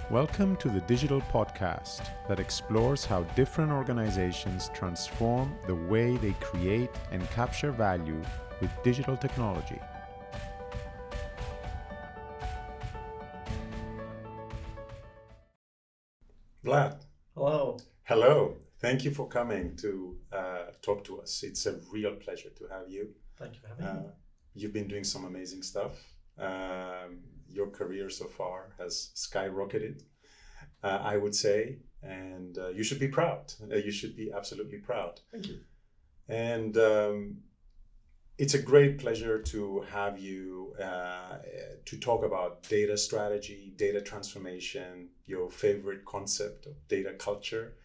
Welcome to the digital podcast that explores how different organizations transform the way they create and capture value with digital technology. Vlad. Hello. Hello. Thank you for coming to talk to us. It's a real pleasure to have you. Thank you for having me. You've been doing some amazing stuff. Your career so far has skyrocketed, I would say, and you should be proud. You should be absolutely proud. Thank you. And it's a great pleasure to have you to talk about data strategy, data transformation, your favorite concept of data culture.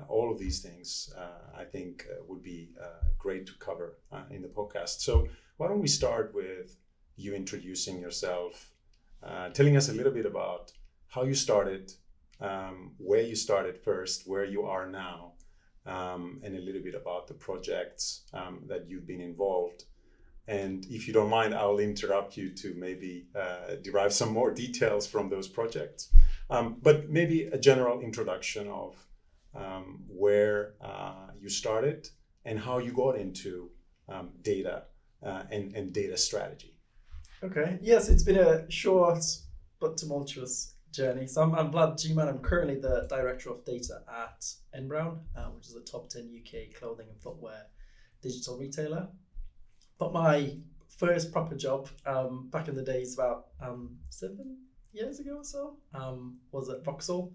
All of these things I think would be great to cover in the podcast. So why don't we start with you introducing yourself, telling us a little bit about how you started, where you started first, where you are now, and a little bit about the projects that you've been involved. And if you don't mind, I'll interrupt you to maybe derive some more details from those projects. But maybe a general introduction of where you started and how you got into data and data strategy. Okay. Yes, it's been a short but tumultuous journey. So I'm Vlad Jiman. I'm currently the Director of Data at NBrown, which is a top 10 UK clothing and footwear digital retailer. But my first proper job back in the days, about 7 years ago or so, was at Vauxhall.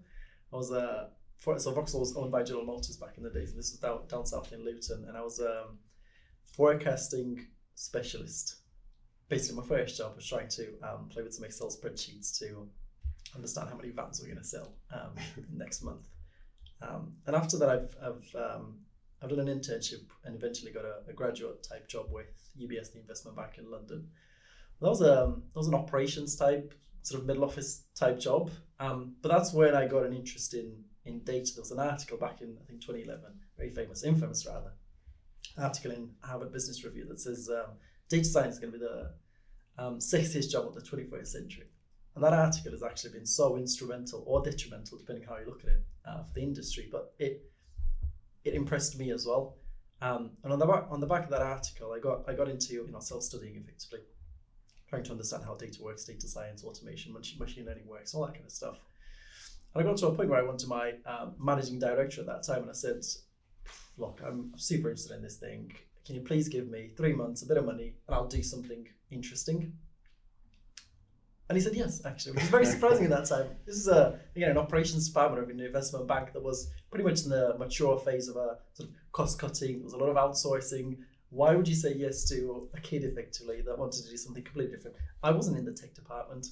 So Vauxhall was owned by General Motors back in the days, and this was down south in Luton, and I was a forecasting specialist. Basically, my first job was trying to play with some Excel spreadsheets to understand how many vans we're going to sell next month. And after that, I've done an internship and eventually got a graduate type job with UBS, the investment bank in London. That was an operations type, sort of middle office type job. But that's when I got an interest in data. There was an article back in, I think, 2011, very infamous rather, article in Harvard Business Review that says data science is going to be the sexiest job of the 21st century. And that article has actually been so instrumental or detrimental, depending how you look at it, for the industry. But it impressed me as well. And on the back of that article, I got into self-studying effectively, trying to understand how data works, data science, automation, machine learning works, all that kind of stuff. And I got to a point where I went to my managing director at that time and I said, look, I'm super interested in this thing. Can you please give me 3 months, a bit of money, and I'll do something interesting? And he said yes, actually, which is very surprising at that time. This is an operations department of an investment bank that was pretty much in the mature phase of a sort of cost cutting. There was a lot of outsourcing. Why would you say yes to a kid effectively that wanted to do something completely different? I wasn't in the tech department.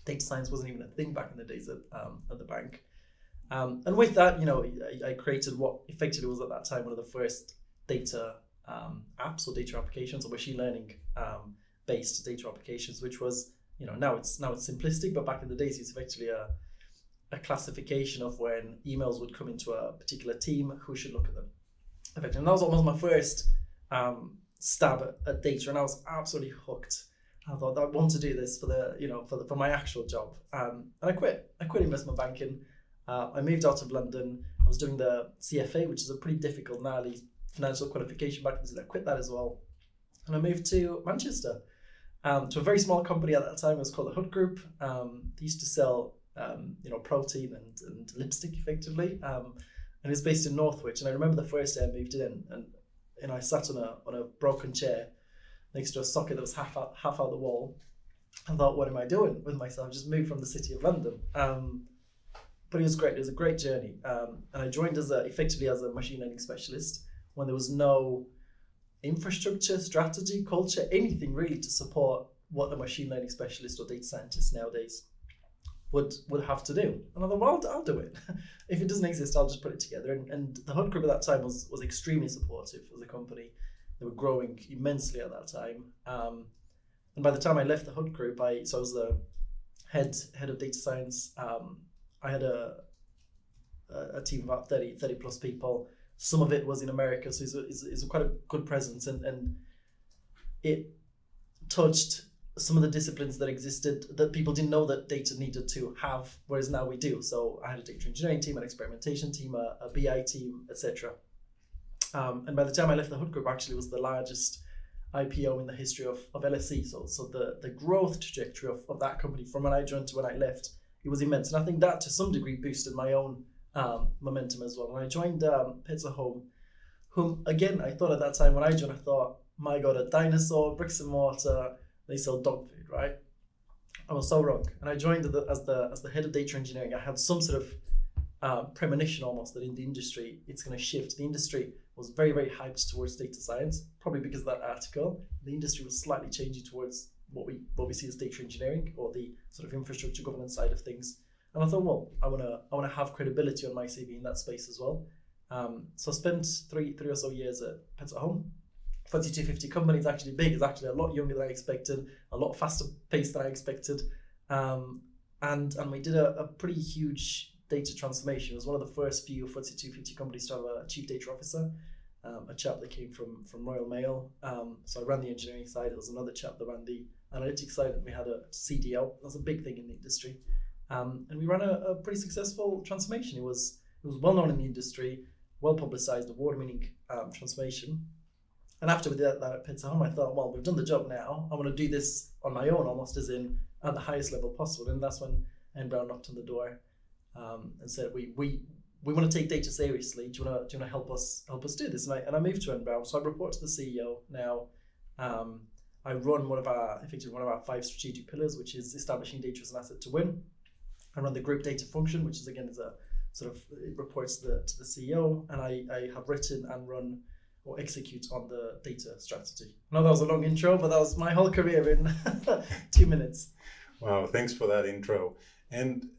Data science wasn't even a thing back in the days at the bank. And with that, I created what effectively was at that time one of the first data apps or data applications or machine learning based data applications, which was, now it's simplistic, but back in the days it's effectively a classification of when emails would come into a particular team, who should look at them. Effectively. And that was almost my first stab at data, and I was absolutely hooked. I thought I want to do this for my actual job. And I quit investment banking. I moved out of London. I was doing the CFA, which is a pretty difficult, gnarly financial qualification back then. I quit that as well. And I moved to Manchester, to a very small company at that time. It was called the Hood Group. They used to sell, protein and lipstick effectively. And it was based in Northwich. And I remember the first day I moved in and I sat on a broken chair next to a socket that was half out the wall. I thought, what am I doing with myself? I just moved from the city of London. But it was great. It was a great journey. And I joined effectively as a machine learning specialist when there was no infrastructure, strategy, culture, anything really to support what a machine learning specialist or data scientist nowadays would have to do. And I thought, well, I'll do it. If it doesn't exist, I'll just put it together. And the Hood Group at that time was extremely supportive as a company. They were growing immensely at that time. And by the time I left the Hood Group, I was the head of data science. I had a team of about 30 plus people. Some of it was in America, so it's quite a good presence, and it touched some of the disciplines that existed that people didn't know that data needed to have, whereas now we do. So I had a data engineering team, an experimentation team, a BI team, etc. And by the time I left the Hood Group, actually, it was the largest IPO in the history of LSE. So the growth trajectory of that company from when I joined to when I left, it was immense. And I think that to some degree boosted my own momentum as well. When I joined Pizza Home, whom again, I thought at that time when I joined, I thought, my God, a dinosaur, bricks and mortar, they sell dog food, right? I was so wrong. And I joined as the head of data engineering. I had some sort of premonition almost that in the industry, it's going to shift. The industry was very, very hyped towards data science, probably because of that article. The industry was slightly changing towards what we see as data engineering, or the sort of infrastructure governance side of things. And I thought, well, I want to have credibility on my CV in that space as well. So I spent three or so years at Pets at Home. 4250 company is actually big. It's actually a lot younger than I expected, a lot faster paced than I expected. And we did a pretty huge data transformation. It was one of the first few 4250 companies to have a chief data officer, a chap that came from Royal Mail. So I ran the engineering side. There was another chap that ran the analytics side, and we had a CDO. That's a big thing in the industry. And we ran a pretty successful transformation. It was well known in the industry, well publicized, award-winning transformation. And after we did that at Pizza Home, I thought, well, we've done the job now. I want to do this on my own, almost as in at the highest level possible. And that's when NBrown knocked on the door and said, we want to take data seriously. Do you want to help us do this? And I moved to NBrown. So I report to the CEO now. I run one of our 5 strategic pillars, which is establishing data as an asset to win. I run the group data function, which is again is a sort of, it reports to the CEO, and I have written and run or execute on the data strategy. I know that was a long intro, but that was my whole career in 2 minutes. Wow, thanks for that intro. And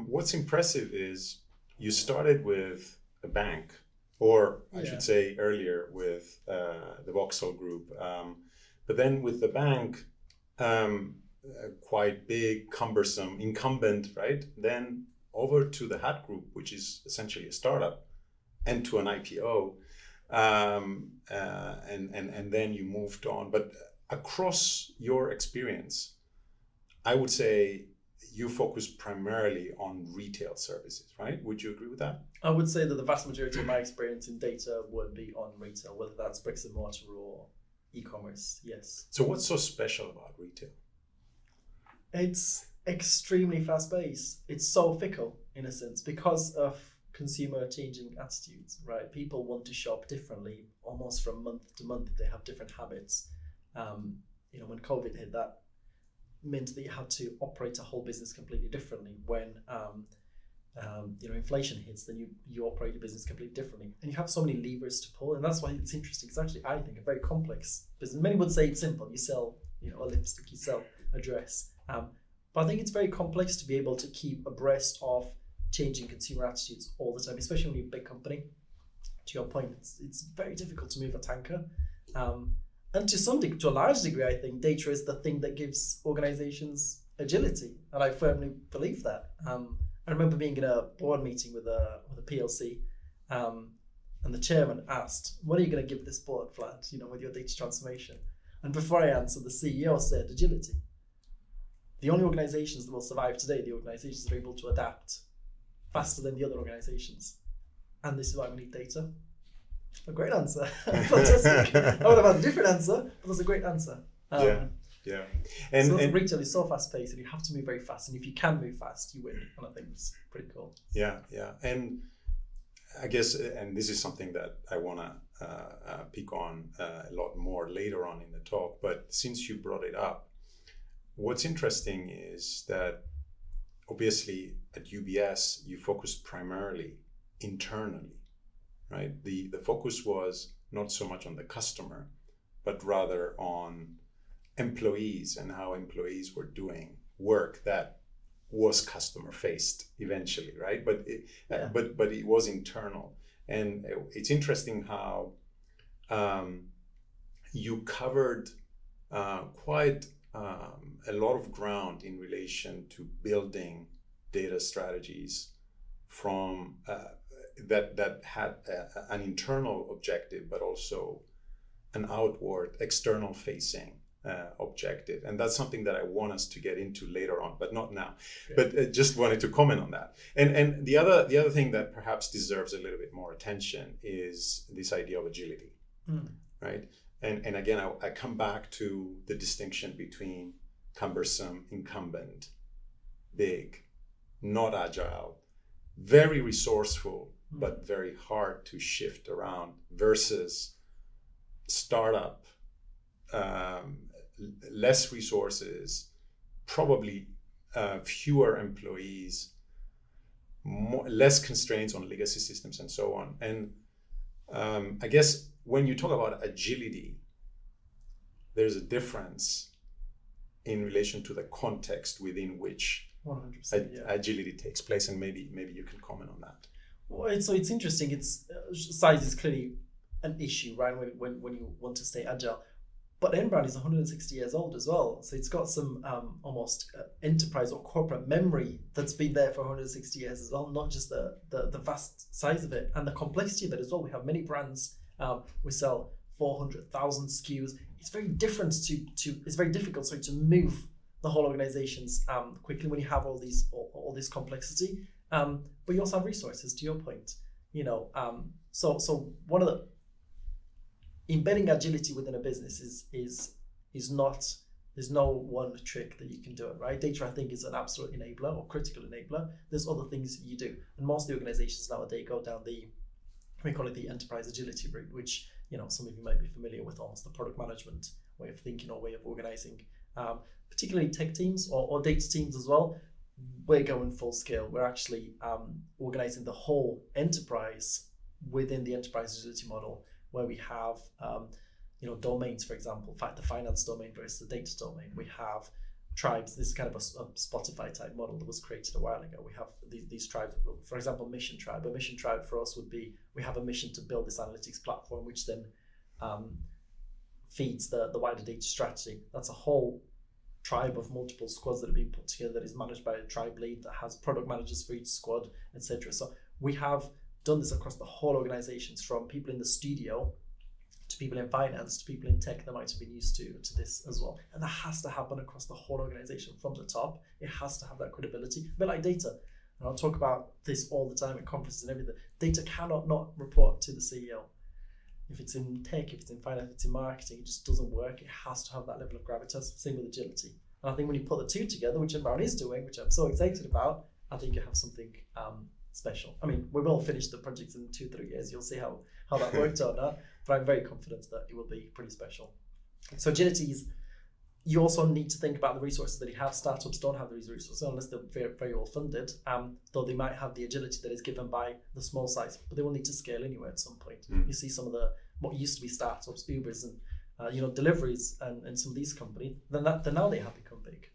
what's impressive is you started with a bank, or I should say earlier with the Vauxhall Group. But then with the bank, quite big, cumbersome, incumbent, right? Then over to the Hat Group, which is essentially a startup, and to an IPO. And then you moved on. But across your experience, I would say you focus primarily on retail services, right? Would you agree with that? I would say that the vast majority of my experience in data would be on retail, whether that's bricks and mortar or e-commerce, yes. So what's so special about retail? It's extremely fast-paced. It's so fickle, in a sense, because of consumer changing attitudes, right? People want to shop differently, almost from month to month. They have different habits. When COVID hit, that meant that you had to operate a whole business completely differently. When inflation hits, then you operate your business completely differently, and you have so many levers to pull. And that's why it's interesting. It's actually, I think, a very complex business. Many would say it's simple. You sell, a lipstick, you sell a dress. But I think it's very complex to be able to keep abreast of changing consumer attitudes all the time, especially when you're a big company. To your point, it's very difficult to move a tanker. And to a large degree, I think data is the thing that gives organizations agility. And I firmly believe that. I remember being in a board meeting with a PLC, and the chairman asked, "What are you going to give this board, Vlad, with your data transformation?" And before I answered, the CEO said, "Agility." The only organizations that will survive today, the organizations that are able to adapt faster than the other organizations. And this is why we need data. A great answer. Fantastic. I would have had a different answer, but that's a great answer. Yeah. And retail is so fast paced, and you have to move very fast. And if you can move fast, you win. And I think it's pretty cool. Yeah. And I guess, and this is something that I want to pick on a lot more later on in the talk, but since you brought it up, what's interesting is that obviously at UBS, you focus primarily internally, right? The focus was not so much on the customer, but rather on employees and how employees were doing work that was customer faced eventually, right? But it was internal. And it's interesting how you covered quite a lot of ground in relation to building data strategies from that had an internal objective, but also an outward, external facing objective, and that's something that I want us to get into later on, but not now. Okay. But just wanted to comment on that. And the other thing that perhaps deserves a little bit more attention is this idea of agility, right? And again, I come back to the distinction between cumbersome, incumbent, big, not agile, very resourceful, but very hard to shift around, versus startup, less resources, probably fewer employees, less constraints on legacy systems and so on. And I guess when you talk about agility, there's a difference in relation to the context within which 100%, agility takes place, and maybe you can comment on that. Well, so it's interesting. It's size is clearly an issue, right? When you want to stay agile, but NBrown is 160 years old as well, so it's got some almost enterprise or corporate memory that's been there for 160 years as well. Not just the vast size of it and the complexity of it as well. We have many brands. We sell 400,000 SKUs. It's very different it's very difficult to move the whole organizations quickly when you have all this complexity. But you also have resources, to your point. So one of the embedding agility within a business is not, there's no one trick that you can do it, right? Data, I think, is an absolute enabler or critical enabler. There's other things you do, and most of the organizations nowadays go down we call it the enterprise agility route, which some of you might be familiar with, almost the product management way of thinking or way of organizing, particularly tech teams or data teams as well. We're going full scale. We're actually organizing the whole enterprise within the enterprise agility model, where we have domains, for example, the finance domain versus the data domain. We have tribes. This is kind of a Spotify type model that was created a while ago. We have these tribes, for example, mission tribe. A mission tribe for us would be, we have a mission to build this analytics platform, which then feeds the wider data strategy. That's a whole tribe of multiple squads that have been put together, that is managed by a tribe lead that has product managers for each squad, etc. So we have done this across the whole organizations, from people in the studio to people in finance to people in tech that might have been used to this as well. And that has to happen across the whole organization from the top. It has to have that credibility, a bit like data. And I'll talk about this all the time at conferences and everything. Data cannot not report to the CEO. If it's in tech, if it's in finance, if it's in marketing, it just doesn't work. It has to have that level of gravitas. Same with agility. And I think when you put the two together, which NBrown is doing, which I'm so excited about, I think you have something special. I mean, we will finish the project in 2-3 years. You'll see how that worked out now, but I'm very confident that it will be pretty special. So agility is, you also need to think about the resources that you have. Startups don't have these resources unless they're very, very well funded, though they might have the agility that is given by the small size, but they will need to scale anyway at some point. You see some of what used to be startups, Ubers and deliveries and some of these companies, then now they have become big.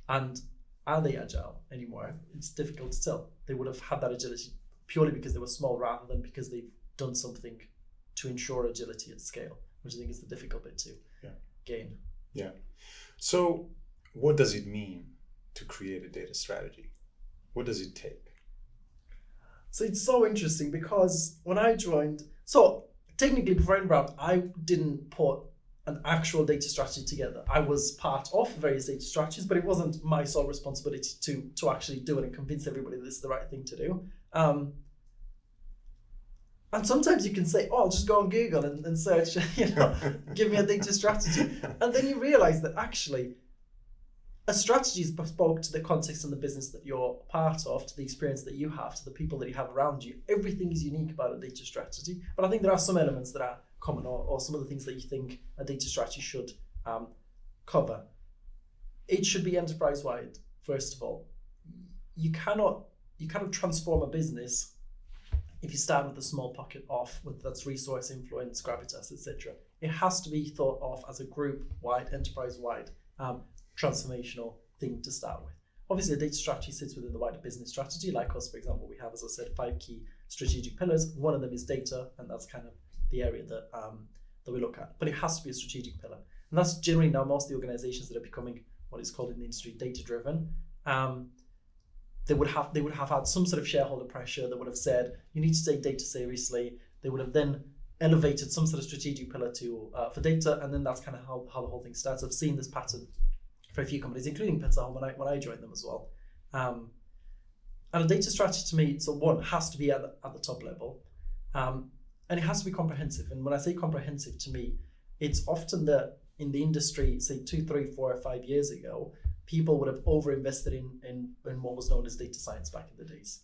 And are they agile anymore? It's difficult to tell. They would have had that agility purely because they were small, rather than because they've done something to ensure agility at scale, which I think is the difficult bit to gain. Yeah. So what does it mean to create a data strategy? What does it take? So it's so interesting, because when I joined, so technically before NBrown, I didn't put an actual data strategy together. I was part of various data strategies, but it wasn't my sole responsibility to actually do it and convince everybody that this is the right thing to do. And sometimes you can say, I'll just go on Google and search, give me a data strategy. And then you realize that actually a strategy is bespoke to the context and the business that you're part of, to the experience that you have, to the people that you have around you. Everything is unique about a data strategy. But I think there are some elements that are common, or some of the things that you think a data strategy should cover. It should be enterprise-wide, first of all. You cannot transform a business if you start with a small pocket off, that's resource, influence, gravitas, etc. It has to be thought of as a group-wide, enterprise-wide transformational thing to start with. Obviously, a data strategy sits within the wider business strategy. Like us, for example, we have, as I said, 5 key strategic pillars. One of them is data, and that's kind of the area that we look at. But it has to be a strategic pillar. And that's generally now most of the organizations that are becoming what is called in the industry data-driven. They would have had some sort of shareholder pressure that would have said, you need to take data seriously. They would have then elevated some sort of strategic pillar to for data, and then that's kind of how the whole thing starts. I've seen this pattern for a few companies, including Pizza Home when I joined them as well. And a data strategy to me, so one, has to be at the top level, and it has to be comprehensive. And when I say comprehensive, to me, it's often that in the industry, say 2, 3, 4, or 5 years ago, people would have overinvested in what was known as data science back in the days.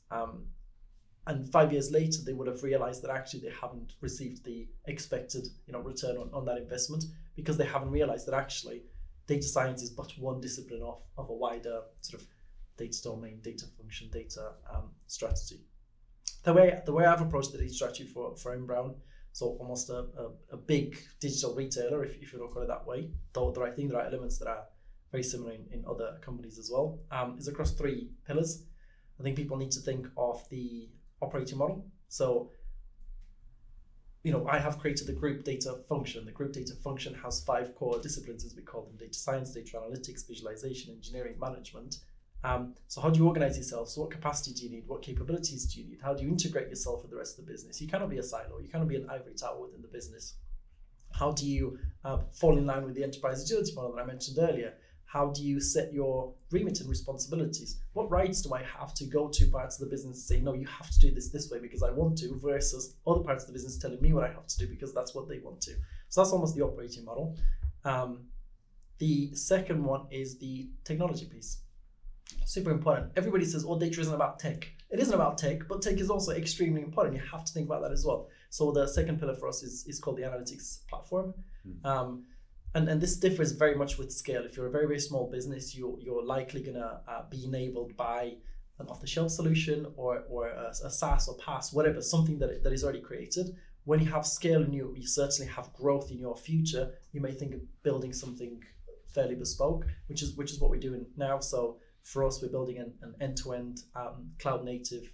And 5 years later, they would have realized that actually they haven't received the expected return on that investment, because they haven't realized that actually data science is but one discipline of a wider sort of data domain, data function, data strategy. The way I've approached the data strategy for NBrown, so almost a big digital retailer, if you don't call it that way, though I think there are elements that are very similar in other companies as well, is across 3 pillars. I think people need to think of the operating model. So, I have created the group data function. The group data function has 5 core disciplines, as we call them: data science, data analytics, visualization, engineering, management. So how do you organize yourself? So what capacity do you need? What capabilities do you need? How do you integrate yourself with the rest of the business? You cannot be a silo. You cannot be an ivory tower within the business. How do you fall in line with the enterprise agility model that I mentioned earlier? How do you set your remit and responsibilities? What rights do I have to go to parts of the business and say, no, you have to do this way because I want to, versus other parts of the business telling me what I have to do because that's what they want to. So that's almost the operating model. The second one is the technology piece. Super important. Everybody says, oh, data isn't about tech. It isn't about tech, but tech is also extremely important. You have to think about that as well. So the second pillar for us is called the analytics platform. And this differs very much with scale. If you're a very, very small business, you're likely going to be enabled by an off-the-shelf solution or a SaaS or PaaS, whatever, something that is already created. When you have scale and you certainly have growth in your future, you may think of building something fairly bespoke, which is what we're doing now. So for us, we're building an end-to-end cloud-native,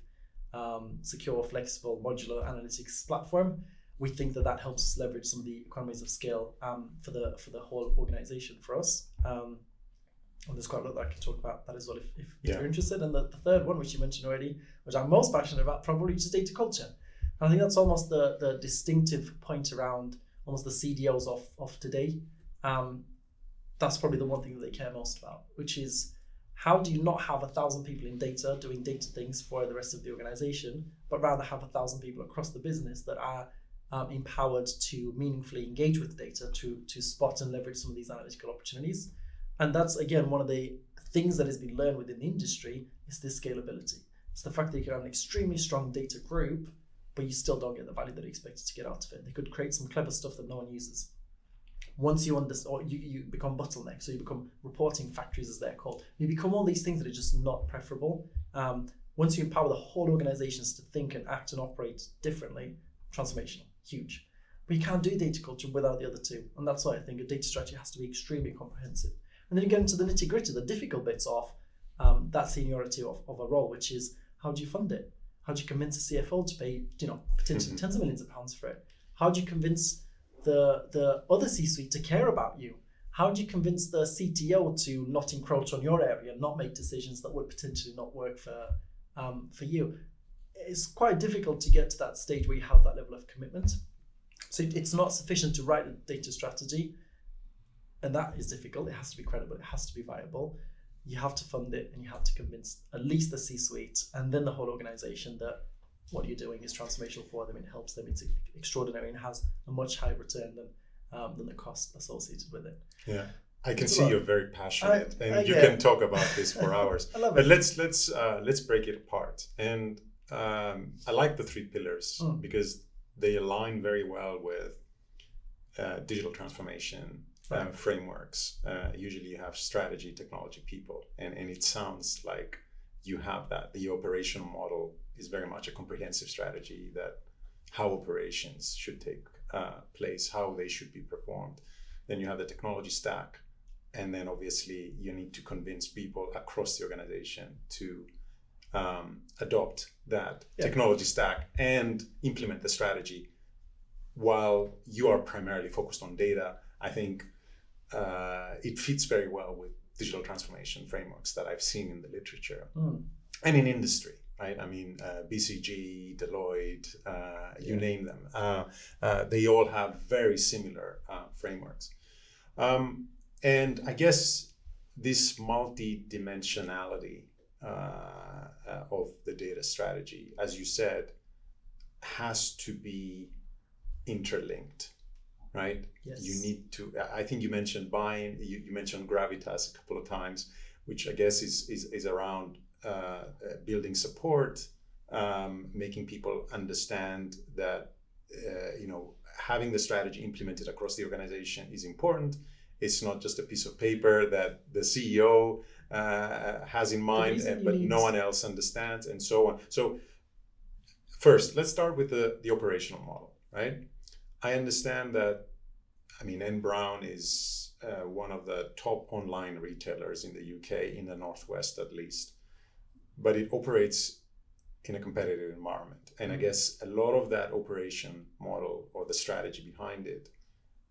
secure, flexible, modular analytics platform. We think that helps us leverage some of the economies of scale for the whole organization for us. And there's quite a lot that I can talk about that as well if you're interested. And the third one, which you mentioned already, which I'm most passionate about, probably just data culture. And I think that's almost the distinctive point around almost the CDOs of today. That's probably the one thing that they care most about, which is, how do you not have 1,000 people in data doing data things for the rest of the organization, but rather have 1,000 people across the business that are empowered to meaningfully engage with data to spot and leverage some of these analytical opportunities. And that's, again, one of the things that has been learned within the industry is this scalability. It's the fact that you can have an extremely strong data group, but you still don't get the value that you expected to get out of it. They could create some clever stuff that no one uses. Once you understand, or you become bottlenecks, so you become reporting factories, as they're called. You become all these things that are just not preferable. Once you empower the whole organizations to think and act and operate differently, transformational, huge. But you can't do data culture without the other two. And that's why I think a data strategy has to be extremely comprehensive. And then you get into the nitty gritty, the difficult bits of that seniority of a role, which is, how do you fund it? How do you convince a CFO to pay, potentially tens of millions of pounds for it? How do you convince the other C-suite to care about you? How do you convince the CTO to not encroach on your area and not make decisions that would potentially not work for you? It's quite difficult to get to that stage where you have that level of commitment. So it's not sufficient to write a data strategy, and that is difficult. It has to be credible, it has to be viable. You have to fund it, and you have to convince at least the C-suite and then the whole organization that what you're doing is transformational for them. It helps them. It's extraordinary and has a much higher return than the cost associated with it. Yeah, I can see you're very passionate, and you can talk about this for hours. I love but it. let's break it apart. And I like the 3 pillars because they align very well with digital transformation frameworks. Usually, you have strategy, technology, people, and it sounds like you have that. The operational model is very much a comprehensive strategy, that how operations should take place, how they should be performed. Then you have the technology stack, and then obviously you need to convince people across the organization to adopt that technology stack and implement the strategy. While you are primarily focused on data, I think it fits very well with digital transformation frameworks that I've seen in the literature and in industry. right? I mean, BCG, Deloitte, you name them. They all have very similar frameworks. And I guess this multi-dimensionality of the data strategy, as you said, has to be interlinked, right? Yes. You need to, I think you mentioned buying, you mentioned gravitas a couple of times, which I guess is around building support, making people understand that, having the strategy implemented across the organization is important. It's not just a piece of paper that the CEO has in mind, but no one else understands, and so on. So first, let's start with the operational model, right? I understand that, NBrown is one of the top online retailers in the UK, in the Northwest at least, but it operates in a competitive environment. And I guess a lot of that operation model, or the strategy behind it,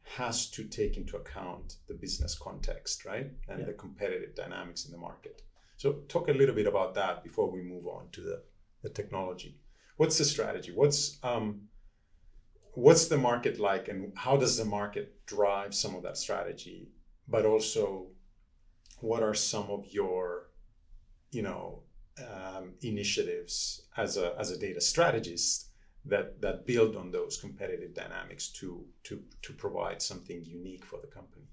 has to take into account the business context, right? And the competitive dynamics in the market. So talk a little bit about that before we move on to the technology. What's the strategy? What's the market like, and how does the market drive some of that strategy? But also, what are some of your, initiatives as a data strategist that build on those competitive dynamics to provide something unique for the company?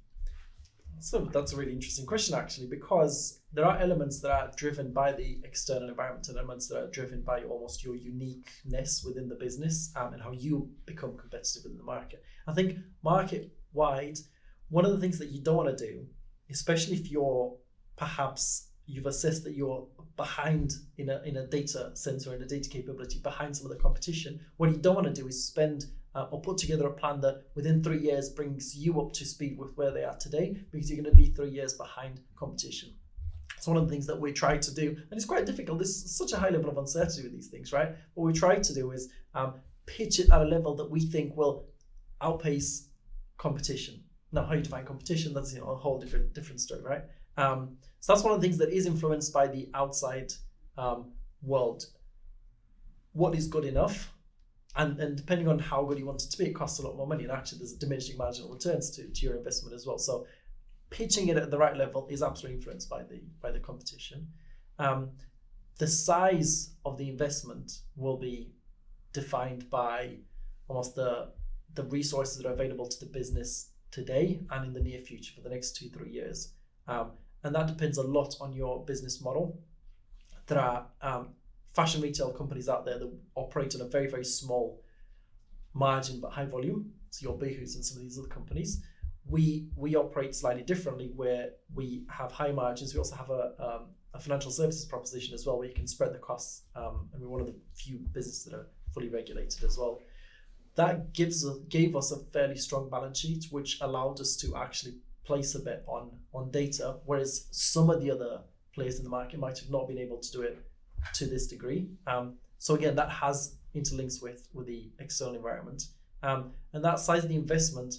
So that's a really interesting question, actually, because there are elements that are driven by the external environment and elements that are driven by almost your uniqueness within the business, and how you become competitive in the market. I think market-wide, one of the things that you don't want to do, especially if you've assessed that you're behind in a data sense or in a data capability behind some of the competition, what you don't want to do is spend or put together a plan that within 3 years brings you up to speed with where they are today, because you're going to be 3 years behind competition. So one of the things that we try to do, and it's quite difficult, there's such a high level of uncertainty with these things, right? What we try to do is pitch it at a level that we think will outpace competition. Now, how you define competition, that's a whole different story, right? So that's one of the things that is influenced by the outside world. What is good enough? And depending on how good you want it to be, it costs a lot more money. And actually, there's diminishing marginal returns to your investment as well. So pitching it at the right level is absolutely influenced by the competition. The size of the investment will be defined by almost the resources that are available to the business today and in the near future for the next 2-3 years. And that depends a lot on your business model. There are fashion retail companies out there that operate on a very, very small margin but high volume. So your Behoo's and some of these other companies. We operate slightly differently, where we have high margins. We also have a financial services proposition as well, where you can spread the costs. And we're one of the few businesses that are fully regulated as well. That gave us a fairly strong balance sheet, which allowed us to actually place a bet on data, whereas some of the other players in the market might have not been able to do it to this degree. So again, that has interlinks with the external environment. And that size of the investment,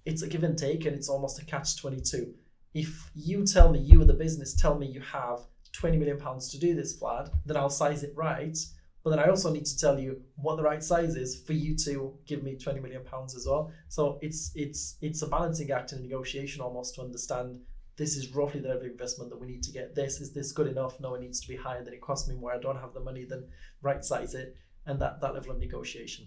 it's a give and take, and it's almost a catch-22. If you as the business tell me you have £20 million to do this, Vlad, then I'll size it right. But then I also need to tell you what the right size is for you to give me £20 million as well. So it's a balancing act and a negotiation almost to understand, this is roughly the level of investment that we need to get this. Is this good enough? No, it needs to be higher. Then it costs me more. I don't have the money. Then right size it, and that level of negotiation.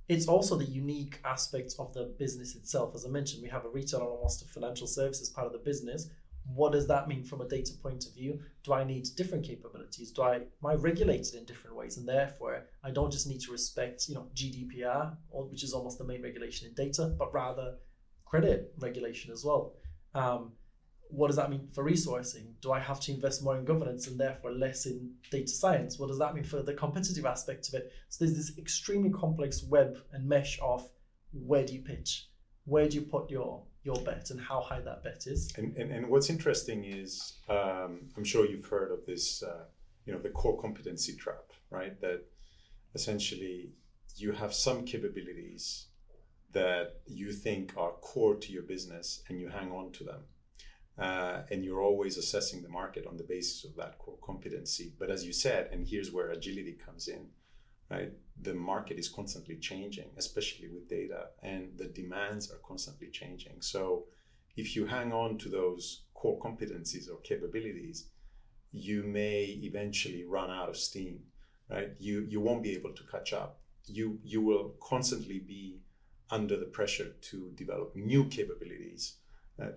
It's also the unique aspect of the business itself. As I mentioned, we have a retail and almost a financial services part of the business. What does that mean from a data point of view? Do I need different capabilities? Am I regulated in different ways? And therefore, I don't just need to respect, GDPR, which is almost the main regulation in data, but rather credit regulation as well. What does that mean for resourcing? Do I have to invest more in governance and therefore less in data science? What does that mean for the competitive aspect of it? So there's this extremely complex web and mesh of where do you pitch? Where do you put your bet and how high that bet is? And what's interesting is, I'm sure you've heard of this, the core competency trap, right? That essentially you have some capabilities that you think are core to your business and you hang on to them. and you're always assessing the market on the basis of that core competency. But as you said, and here's where agility comes in, right? The market is constantly changing, especially with data, and the demands are constantly changing. So if you hang on to those core competencies or capabilities, you may eventually run out of steam, right? You won't be able to catch up. You will constantly be under the pressure to develop new capabilities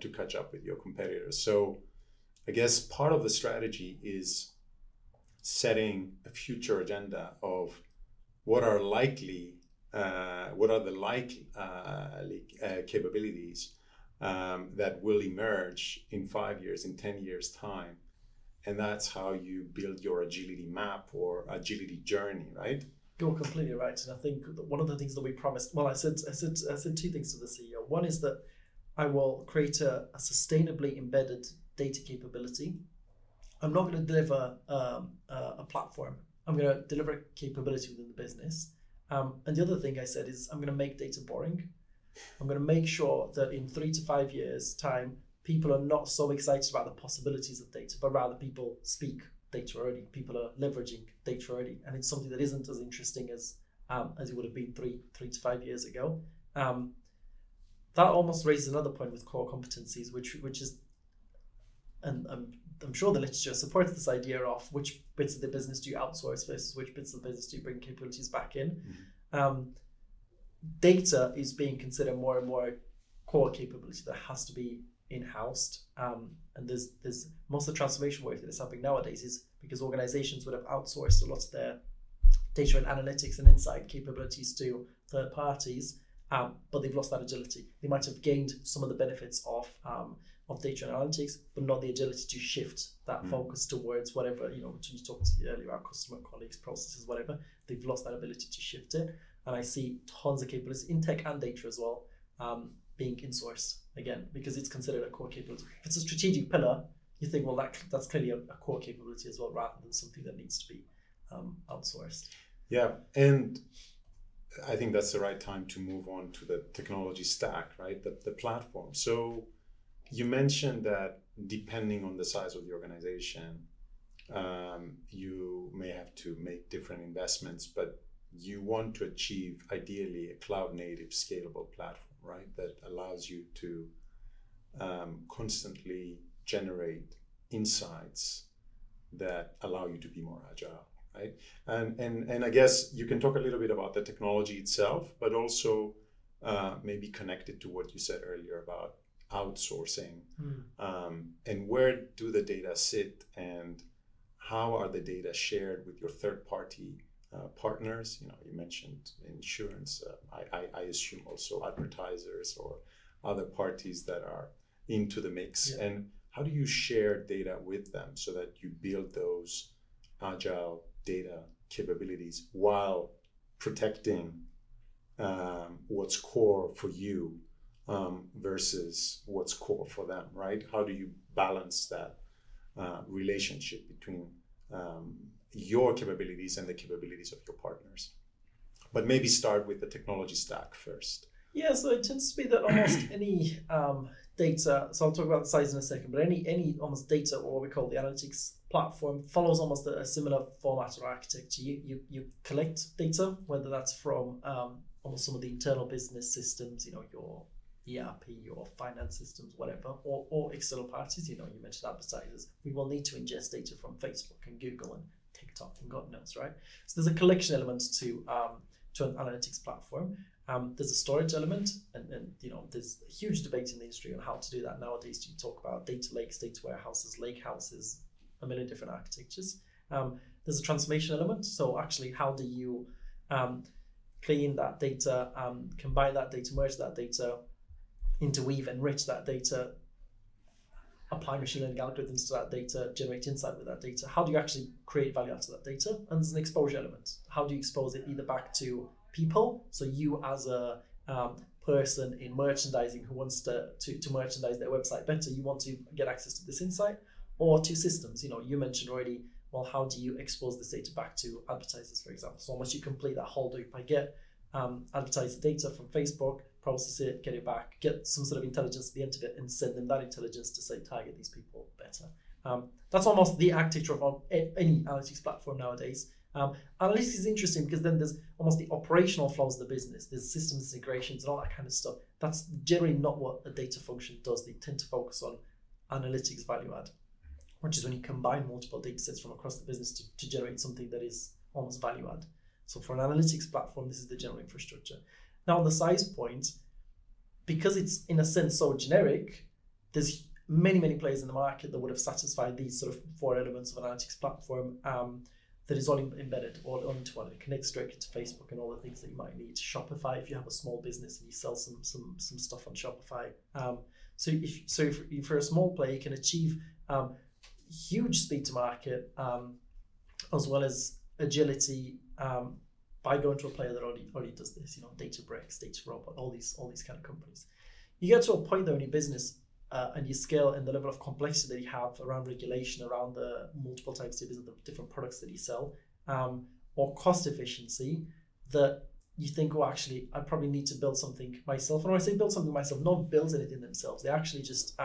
to catch up with your competitors. So I guess part of the strategy is setting a future agenda of what are the likely capabilities that will emerge in 5 years, in 10 years time. And that's how you build your agility map or agility journey, right? You're completely right. And I think that one of the things that we promised, well, I said two things to the CEO. One is that I will create a sustainably embedded data capability. I'm not going to deliver a platform. I'm going to deliver a capability within the business. And the other thing I said is I'm going to make data boring. I'm going to make sure that in 3 to 5 years' time, people are not so excited about the possibilities of data, but rather people speak data already. People are leveraging data already, and it's something that isn't as interesting as it would have been three to 5 years ago. That almost raises another point with core competencies, which is, and I'm sure the literature supports this idea of which bits of the business do you outsource versus which bits of the business do you bring capabilities back in. Mm-hmm. Data is being considered more and more core capability that has to be in-housed, and there's most of the transformation work that is happening nowadays is because organizations would have outsourced a lot of their data and analytics and insight capabilities to third parties, but they've lost that agility. They might have gained some of the benefits of data and analytics, but not the agility to shift that focus towards whatever, when you talked earlier about customer, colleagues, processes, whatever. They've lost that ability to shift it, and I see tons of capabilities in tech and data as well, being insourced again, because it's considered a core capability. If it's a strategic pillar, you think, well, that's clearly a core capability as well, rather than something that needs to be outsourced. Yeah, and I think that's the right time to move on to the technology stack, right? The platform. So you mentioned that depending on the size of the organization, you may have to make different investments, but you want to achieve ideally a cloud-native scalable platform, right? That allows you to constantly generate insights that allow you to be more agile, right? And I guess you can talk a little bit about the technology itself, but also maybe connected to what you said earlier about outsourcing, and where do the data sit and how are the data shared with your third-party partners? You mentioned insurance. I assume also advertisers or other parties that are into the mix. Yeah. And how do you share data with them so that you build those agile data capabilities while protecting what's core for you versus what's core for them, right? How do you balance that relationship between your capabilities and the capabilities of your partners? But maybe start with the technology stack first. Yeah, so it tends to be that almost any data, so I'll talk about the size in a second, but any almost data, or what we call the analytics platform, follows almost a similar format or architecture. You collect data, whether that's from almost some of the internal business systems, your ERP, your finance systems, whatever, or external parties. You mentioned advertisers. We will need to ingest data from Facebook and Google and TikTok and God knows, right? So there's a collection element to an analytics platform. There's a storage element, and there's a huge debate in the industry on how to do that nowadays. You talk about data lakes, data warehouses, lake houses, a million different architectures. There's a transformation element. So actually, how do you clean that data, combine that data, merge that data, interweave, enrich that data, apply machine learning algorithms to that data, generate insight with that data? How do you actually create value out of that data? And there's an exposure element. How do you expose it either back to people, so you as a person in merchandising who wants to merchandise their website better, you want to get access to this insight, or to systems? You mentioned already, well, how do you expose this data back to advertisers, for example? So once you complete that whole loop, I get advertiser data from Facebook, process it, get it back, get some sort of intelligence at the end of it, and send them that intelligence to say target these people better. That's almost the architecture of any analytics platform nowadays. Analytics is interesting because then there's almost the operational flows of the business. There's systems integrations and all that kind of stuff. That's generally not what a data function does. They tend to focus on analytics value add, which is when you combine multiple data sets from across the business to generate something that is almost value add. So for an analytics platform, this is the general infrastructure. Now on the size point, because it's in a sense so generic, there's many players in the market that would have satisfied these sort of 4 elements of an analytics platform that is all embedded all into one. It connects directly to Facebook and all the things that you might need. Shopify, if you have a small business and you sell some stuff on Shopify. So if you're a small player, you can achieve huge speed to market as well as agility by going to a player that already does this. Databricks, DataRobot, all these kind of companies. You get to a point though in your business and you scale and the level of complexity that you have around regulation, around the multiple types of business, the different products that you sell, or cost efficiency, that you think, oh, actually, I probably need to build something myself. And when I say build something myself, no one builds anything themselves. They actually just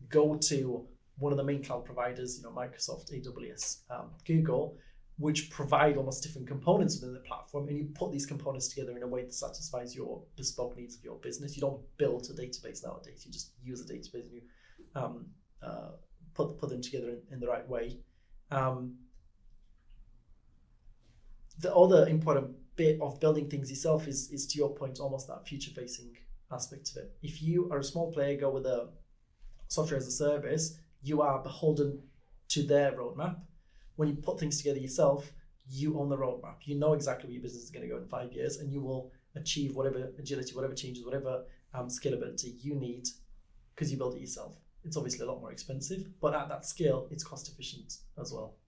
go to one of the main cloud providers, Microsoft, AWS, Google, which provide almost different components within the platform, and you put these components together in a way that satisfies your bespoke needs of your business. You don't build a database nowadays. You just use a database and you put them together in the right way. The other important bit of building things yourself is to your point, almost that future-facing aspect of it. If you are a small player, go with a software as a service, you are beholden to their roadmap. When you put things together yourself, you own the roadmap. You know exactly where your business is going to go in 5 years, and you will achieve whatever agility, whatever changes, whatever scalability you need because you build it yourself. It's obviously a lot more expensive, but at that scale, it's cost efficient as well.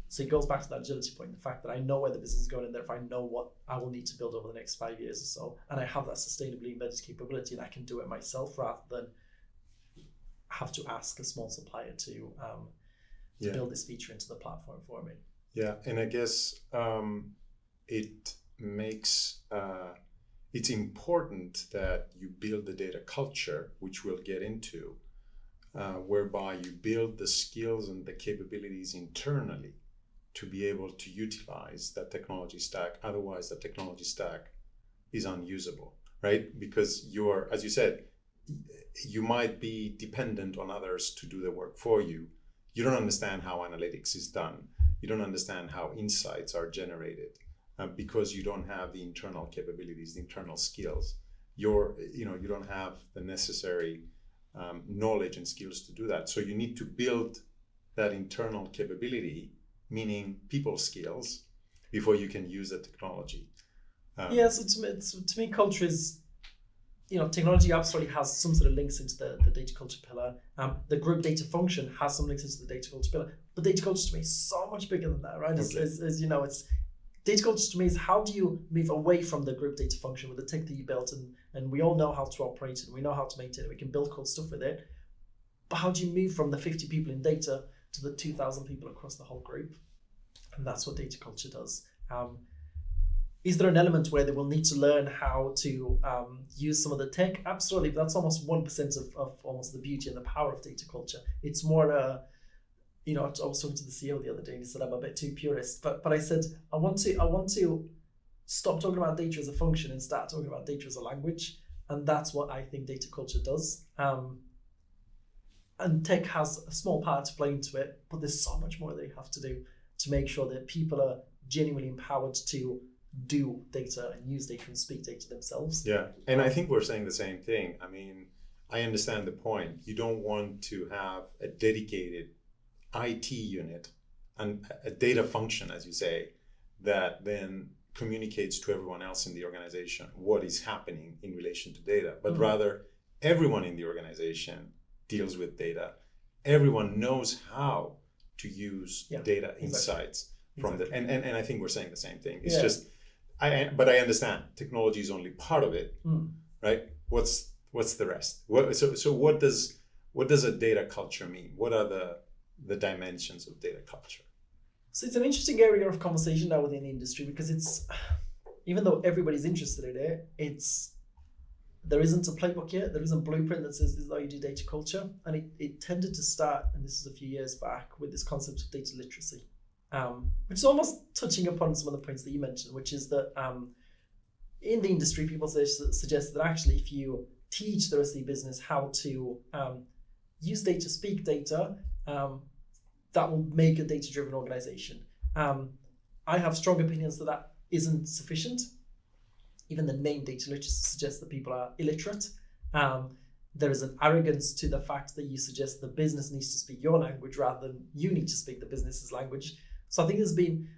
So it goes back to that agility point, the fact that I know where the business is going, and therefore I know what I will need to build over the next 5 years or so, and I have that sustainably embedded capability, and I can do it myself rather than have to ask a small supplier to build this feature into the platform for me. Yeah, and I guess it makes it's important that you build the data culture, which we'll get into, whereby you build the skills and the capabilities internally to be able to utilize that technology stack. Otherwise, the technology stack is unusable, right? Because you're, as you said, you might be dependent on others to do the work for you. You don't understand how analytics is done. You don't understand how insights are generated because you don't have the internal capabilities, the internal skills. You don't have the necessary knowledge and skills to do that. So you need to build that internal capability, meaning people skills, before you can use the technology. So to me, culture is, technology absolutely has some sort of links into the data culture pillar. The group data function has some links into the data culture pillar, but data culture to me is so much bigger than that, right? Okay. As you know, it's data culture to me is how do you move away from the group data function with the tech that you built, and we all know how to operate it, and we know how to maintain it, we can build cool stuff with it. But how do you move from the 50 people in data to the 2,000 people across the whole group? And that's what data culture does. Is there an element where they will need to learn how to use some of the tech? Absolutely, but that's almost 1% of almost the beauty and the power of data culture. It's more, I was talking to the CEO the other day and he said I'm a bit too purist, but I said I want to stop talking about data as a function and start talking about data as a language, and that's what I think data culture does. And tech has a small part to play into it, but there's so much more they have to do to make sure that people are genuinely empowered to do data and use data and speak data themselves. Yeah, and I think we're saying the same thing. I mean, I understand the point. You don't want to have a dedicated IT unit and a data function, as you say, that then communicates to everyone else in the organization what is happening in relation to data, but rather everyone in the organization deals with data. Everyone knows how to use data insights from the, and I think we're saying the same thing. It's just, but I understand technology is only part of it, right? What's the rest? So what does a data culture mean? What are the dimensions of data culture? So it's an interesting area of conversation now within the industry because it's even though everybody's interested in it, there isn't a playbook yet. There isn't a blueprint that says this is how you do data culture. And it tended to start, and this is a few years back, with this concept of data literacy, which is almost touching upon some of the points that you mentioned, which is that in the industry, people suggest that actually if you teach the rest of the business how to use data, speak data, that will make a data-driven organization. I have strong opinions that isn't sufficient. Even the name data literacy suggests that people are illiterate. There is an arrogance to the fact that you suggest the business needs to speak your language rather than you need to speak the business's language. So I think there's been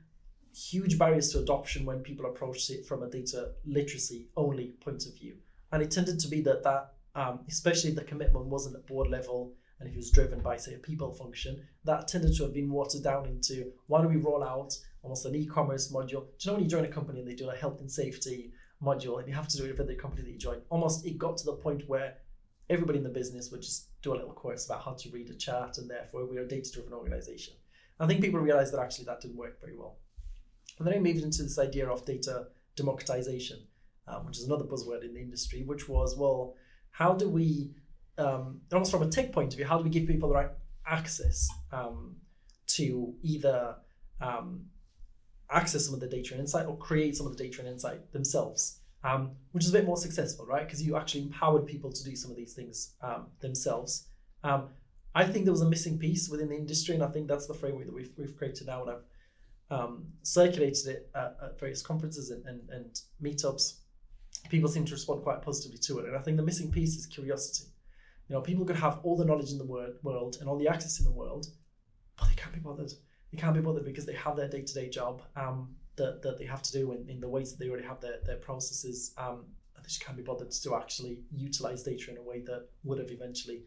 huge barriers to adoption when people approach it from a data literacy only point of view. And it tended to be that especially if the commitment wasn't at board level, and if it was driven by, say, a people function, that tended to have been watered down into, why do we roll out almost an e-commerce module? Do you know when you join a company and they do a health and safety module, and you have to do it for the company that you join? Almost it got to the point where everybody in the business would just do a little course about how to read a chart, and therefore we're a data-driven organization. I think people realized that actually that didn't work very well. And then I moved into this idea of data democratization, which is another buzzword in the industry, which was, well, how do we, almost from a tech point of view, how do we give people the right access to either access some of the data and insight or create some of the data and insight themselves, which is a bit more successful, right? Because you actually empowered people to do some of these things themselves. I think there was a missing piece within the industry, and I think that's the framework that we've created now, and I've circulated it at various conferences and meetups. People seem to respond quite positively to it, and I think the missing piece is curiosity. People could have all the knowledge in the world and all the access in the world, but they can't be bothered. They can't be bothered because they have their day-to-day job that they have to do in the ways that they already have their processes, and they just can't be bothered to actually utilize data in a way that would have eventually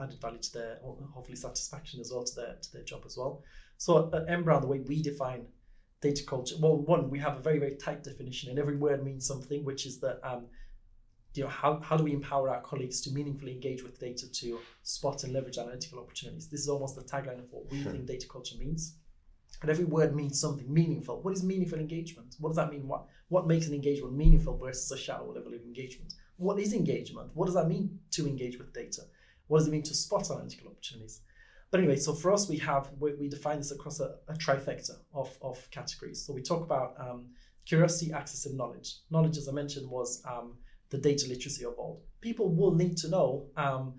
added value to their, hopefully, satisfaction as well to their job as well. So at NBrown, the way we define data culture, well, one, we have a very, very tight definition, and every word means something, which is that how do we empower our colleagues to meaningfully engage with data to spot and leverage analytical opportunities? This is almost the tagline of what we think data culture means. And every word means something meaningful. What is meaningful engagement? What does that mean? What makes an engagement meaningful versus a shallow level of engagement? What is engagement? What does that mean to engage with data? What does it mean to spot analytical opportunities? But anyway, so for us, we define this across a trifecta of categories. So we talk about curiosity, access, and knowledge. Knowledge, as I mentioned, was the data literacy of old. People will need to know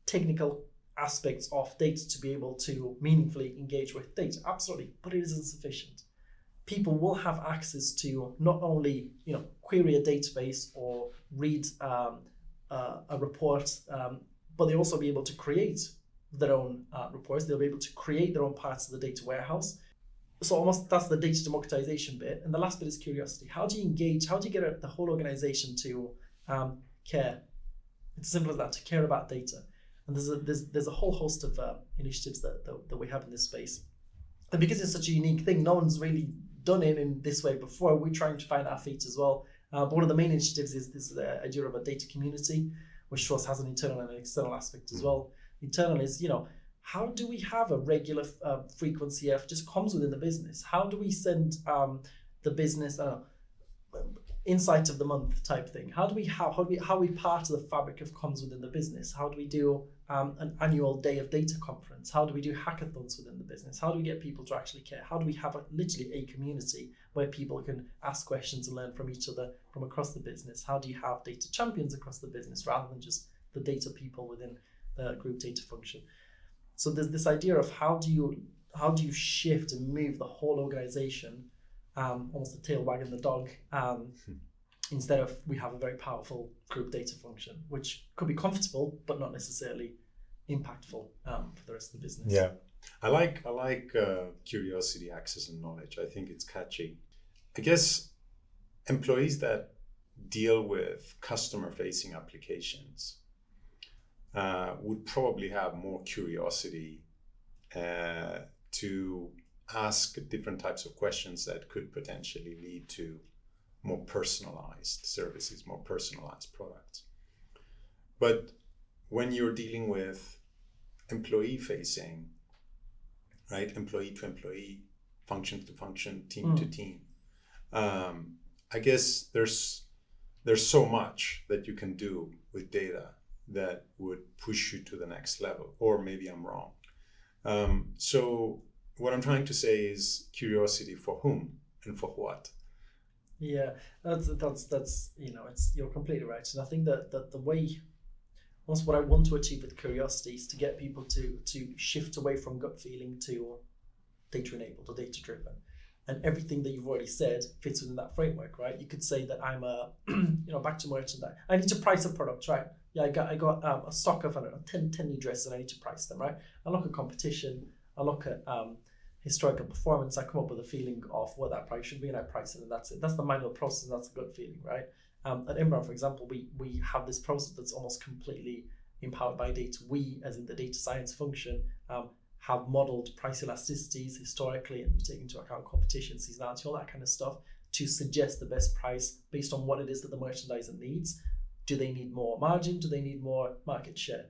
technical aspects of data to be able to meaningfully engage with data, absolutely, but it isn't sufficient. People will have access to not only query a database or read a report, but they'll also be able to create their own reports. They'll be able to create their own parts of the data warehouse. So almost that's the data democratization bit. And the last bit is curiosity. How do you engage? How do you get the whole organization to care? It's as simple as that, to care about data. And there's a whole host of initiatives that we have in this space. And because it's such a unique thing, no one's really done it in this way before. We're trying to find our feet as well. But one of the main initiatives is this idea of a data community, which to us has an internal and an external aspect as well. Internal is, how do we have a regular frequency of just comms within the business? How do we send the business insight of the month type thing? How are we part of the fabric of comms within the business? How do we do an annual day of data conference? How do we do hackathons within the business? How do we get people to actually care? How do we have literally a community where people can ask questions and learn from each other from across the business? How do you have data champions across the business rather than just the data people within the group data function? So there's this idea of how do you shift and move the whole organization, almost the tail wagging the dog, instead of we have a very powerful group data function, which could be comfortable but not necessarily impactful for the rest of the business. Yeah, I like curiosity, access, and knowledge. I think it's catchy. I guess employees that deal with customer-facing applications would probably have more curiosity to ask different types of questions that could potentially lead to more personalized services, more personalized products. But when you're dealing with employee facing, right, employee to employee, function to function, team to team, I guess there's so much that you can do with data that would push you to the next level, or maybe I'm wrong. So what I'm trying to say is curiosity for whom and for what. Yeah, that's it's you're completely right, and I think that the way, almost what I want to achieve with curiosity is to get people to shift away from gut feeling to data enabled or data driven, and everything that you've already said fits within that framework, right? You could say that I'm a back to merchandise. I need to price a product, right? Yeah, I got a stock of, I don't know, 10 new dresses, and I need to price them, right? I look at competition, I look at historical performance, I come up with a feeling of what that price should be, and I price it, and that's it. That's the manual process, and that's a gut feeling, right? At NBrown, for example, we have this process that's almost completely empowered by data. We, as in the data science function, have modeled price elasticities historically, and we take into account competition, seasonality, all that kind of stuff, to suggest the best price based on what it is that the merchandiser needs. Do they need more margin? Do they need more market share?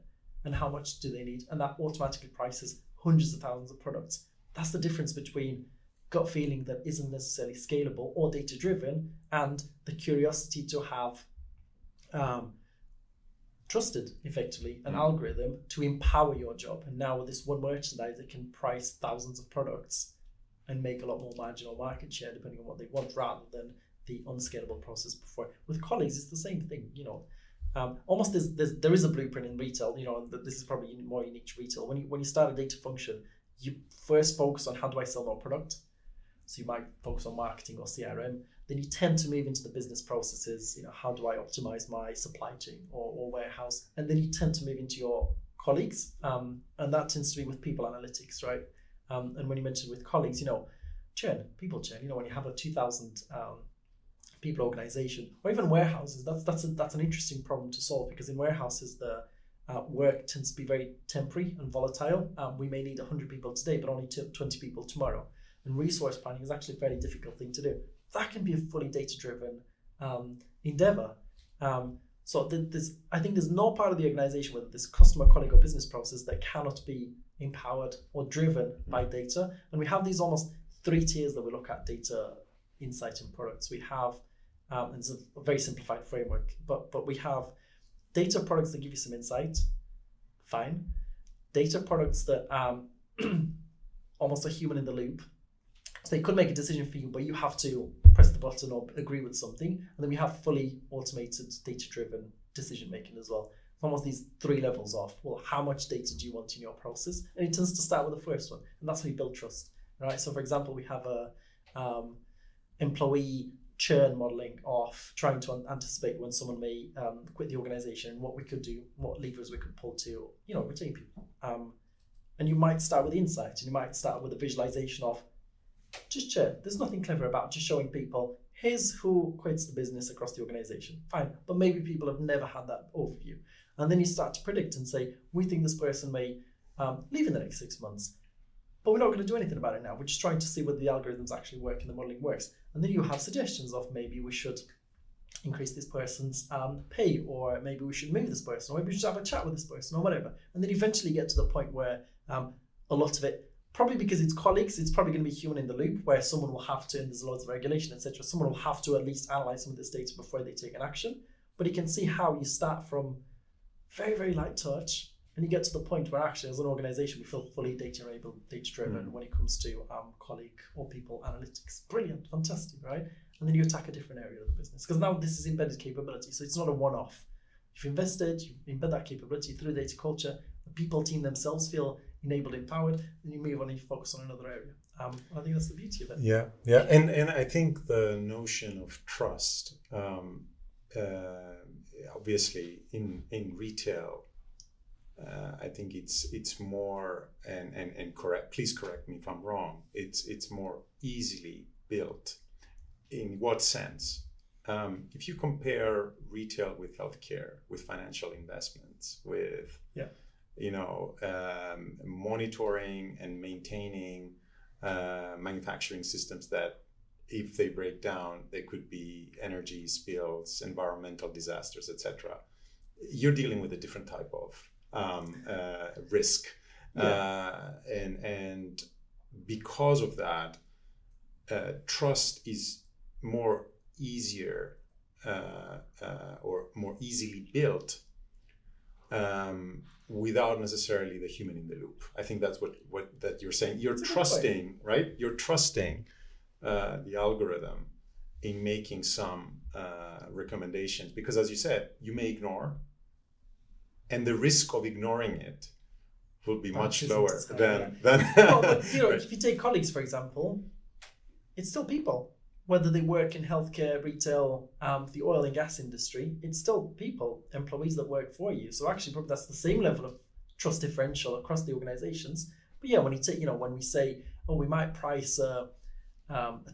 And how much do they need? And that automatically prices hundreds of thousands of products. That's the difference between gut feeling that isn't necessarily scalable or data driven, and the curiosity to have trusted, effectively, an algorithm to empower your job. And now with this one merchandiser can price thousands of products and make a lot more margin or market share depending on what they want, rather than the unscalable process before. With colleagues, it's the same thing. Almost there is a blueprint in retail. And this is probably more unique to retail. When you start a data function, you first focus on how do I sell more product. So you might focus on marketing or CRM. Then you tend to move into the business processes. How do I optimize my supply chain or warehouse? And then you tend to move into your colleagues, and that tends to be with people analytics, right? And when you mentioned with colleagues, people churn. When you have a 2,000 people organization, or even warehouses, that's an interesting problem to solve, because in warehouses the work tends to be very temporary and volatile. We may need 100 people today, but only 20 people tomorrow. And resource planning is actually a fairly difficult thing to do. That can be a fully data-driven endeavor. So I think there's no part of the organization, whether this customer, colleague, or business process, that cannot be empowered or driven by data. And we have these almost 3 tiers that we look at data, insight, and products. We have, and it's a very simplified framework, but we have data products that give you some insight, fine. Data products that almost a human in the loop. So they could make a decision for you, but you have to press the button or agree with something. And then we have fully automated data-driven decision making as well. Almost these 3 levels of, well, how much data do you want in your process? And it tends to start with the first one, and that's how you build trust, right? So for example, we have a employee churn modeling of trying to anticipate when someone may quit the organization, what we could do, what levers we could pull to, retain people. And you might start with insight, and you might start with a visualization of just churn. There's nothing clever about just showing people, here's who quits the business across the organization. Fine, but maybe people have never had that overview. And then you start to predict and say, we think this person may leave in the next 6 months, but we're not going to do anything about it now. We're just trying to see whether the algorithms actually work and the modeling works. And then you have suggestions of, maybe we should increase this person's pay, or maybe we should move this person, or maybe we should have a chat with this person, or whatever. And then eventually get to the point where a lot of it, probably because it's colleagues, it's probably going to be human in the loop, where someone will have to, and there's loads of regulation, etc. Someone will have to at least analyze some of this data before they take an action. But you can see how you start from very, very light touch, and you get to the point where actually, as an organization, we feel fully data-enabled, data-driven when it comes to colleague or people analytics. Brilliant, fantastic, right? And then you attack a different area of the business, because now this is embedded capability, so it's not a one-off. You've invested, you embed that capability through data culture, the people team themselves feel enabled, empowered, and you move on and you focus on another area. I think that's the beauty of it. Yeah. And I think the notion of trust, obviously in retail, I think it's more, and correct, please correct me if I'm wrong, it's more easily built. In what sense? If you compare retail with healthcare, with financial investments, with monitoring and maintaining manufacturing systems that, if they break down, they could be energy spills, environmental disasters, etc. You're dealing with a different type of risk, and because of that, trust is more easier or more easily built without necessarily the human in the loop. I think that's what that you're saying. You're trusting, right? You're trusting the algorithm in making some recommendations, because as you said, you may ignore, and the risk of ignoring it will be much lower than well, but you know, right. if you take colleagues, for example, it's still people. Whether they work in healthcare, retail, the oil and gas industry, it's still people, employees that work for you. So actually, probably that's the same level of trust differential across the organizations. But yeah, when you take, when we say, oh, we might price a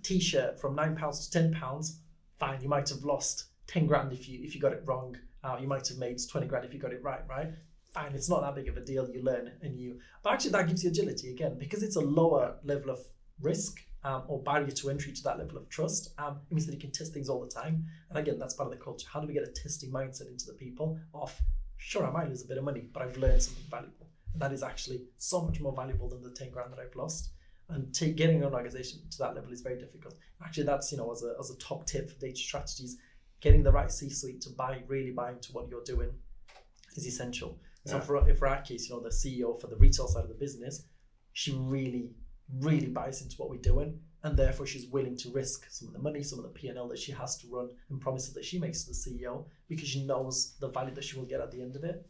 t-shirt from £9 to £10, fine, you might have lost 10 grand if you got it wrong. You might have made 20 grand if you got it right? Fine, it's not that big of a deal. You learn but actually that gives you agility again, because it's a lower level of risk. Or barrier to entry to that level of trust. It means that you can test things all the time. And again, that's part of the culture. How do we get a testing mindset into the people of, sure, I might lose a bit of money, but I've learned something valuable. And that is actually so much more valuable than the 10 grand that I've lost. And getting an organization to that level is very difficult. Actually, that's, as a top tip for data strategies, getting the right C-suite to really buy into what you're doing is essential. Yeah. So for our case, the CEO for the retail side of the business, she really buys into what we're doing, and therefore she's willing to risk some of the money, some of the P&L that she has to run, and promises that she makes to the CEO, because she knows the value that she will get at the end of it.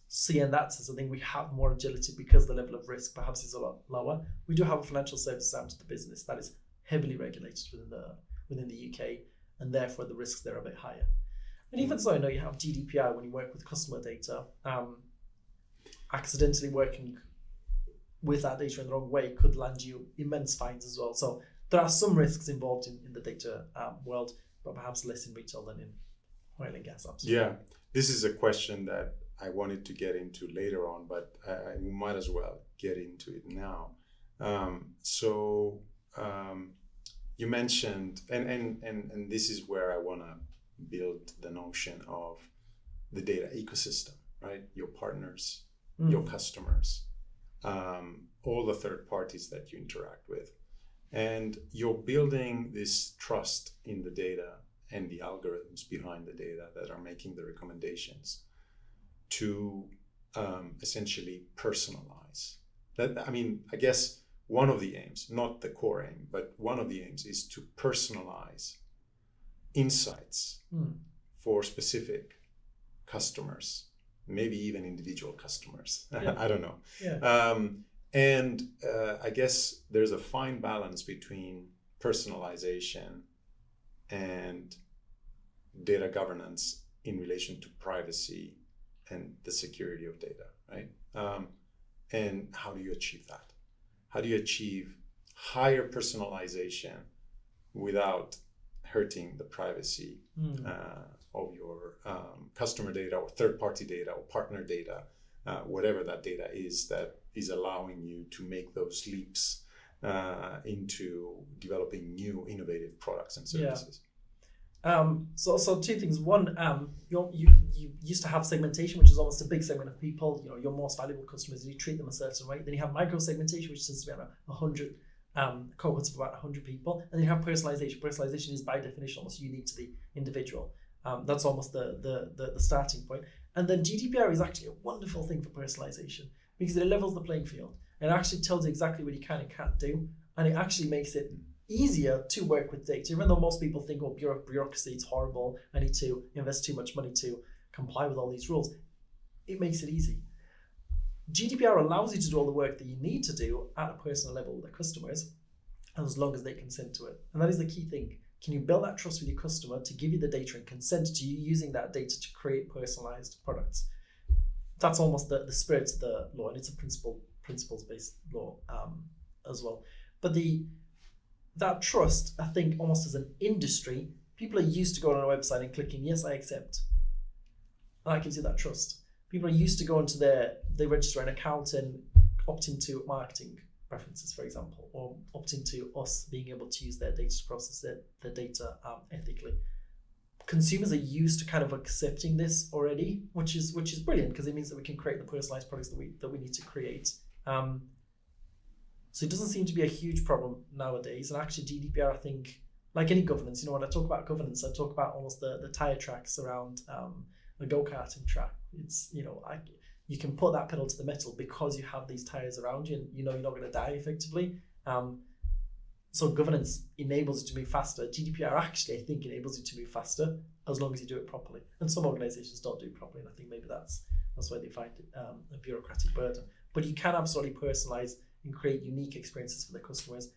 So in that sense, I think we have more agility because the level of risk perhaps is a lot lower. We do have a financial services arm to the business that is heavily regulated within the UK, and therefore the risks there are a bit higher. And even so, I know you have GDPR when you work with customer data. Accidentally working with that data in the wrong way could land you immense fines as well. So there are some risks involved in the data world, but perhaps less in retail than in oil and gas. Absolutely. Yeah, this is a question that I wanted to get into later on, but we might as well get into it now. You mentioned, and this is where I want to build the notion of the data ecosystem, right? Your partners, your customers, all the third parties that you interact with. And you're building this trust in the data and the algorithms behind the data that are making the recommendations to essentially personalize. I guess one of the aims, not the core aim, but one of the aims is to personalize insights for specific customers, maybe even individual customers. Yeah. I don't know. Yeah. I guess there's a fine balance between personalization and data governance in relation to privacy and the security of data, right? And how do you achieve that? How do you achieve higher personalization without hurting the privacy of your customer data or third-party data or partner data, whatever that data is that is allowing you to make those leaps into developing new innovative products and services? So two things. One, you used to have segmentation, which is almost a big segment of people. Your most valuable customers, you treat them a certain way. Then you have micro segmentation, which tends to be about 100 cohorts of about 100 people. And then you have personalization. Personalization is by definition almost unique to the individual. That's almost the starting point. And then GDPR is actually a wonderful thing for personalization because it levels the playing field. It actually tells you exactly what you can and can't do, and it actually makes it easier to work with data. Even though most people think, bureaucracy, it's horrible, I need to invest too much money to comply with all these rules, it makes it easy. GDPR allows you to do all the work that you need to do at a personal level with the customers, as long as they consent to it. And that is the key thing. Can you build that trust with your customer to give you the data and consent to you using that data to create personalized products? That's almost the spirit of the law, and it's a principles-based law as well. But that trust, I think, almost as an industry, people are used to going on a website and clicking, yes, I accept. And that gives you that trust. People are used to going to they register an account and opt into marketing preferences, for example, or opt into us being able to use their data to process their data ethically. Consumers are used to kind of accepting this already, which is brilliant because it means that we can create the personalized products that we need to create. So it doesn't seem to be a huge problem nowadays. And actually GDPR, I think, like any governance, when I talk about governance, I talk about almost the tire tracks around a go-karting track. It's, you can put that pedal to the metal because you have these tires around you, and you're not going to die effectively. So governance enables you to move faster. GDPR actually, I think, enables you to move faster as long as you do it properly. And some organizations don't do it properly, and I think maybe that's why they find it a bureaucratic burden. But you can absolutely personalize and create unique experiences for the customers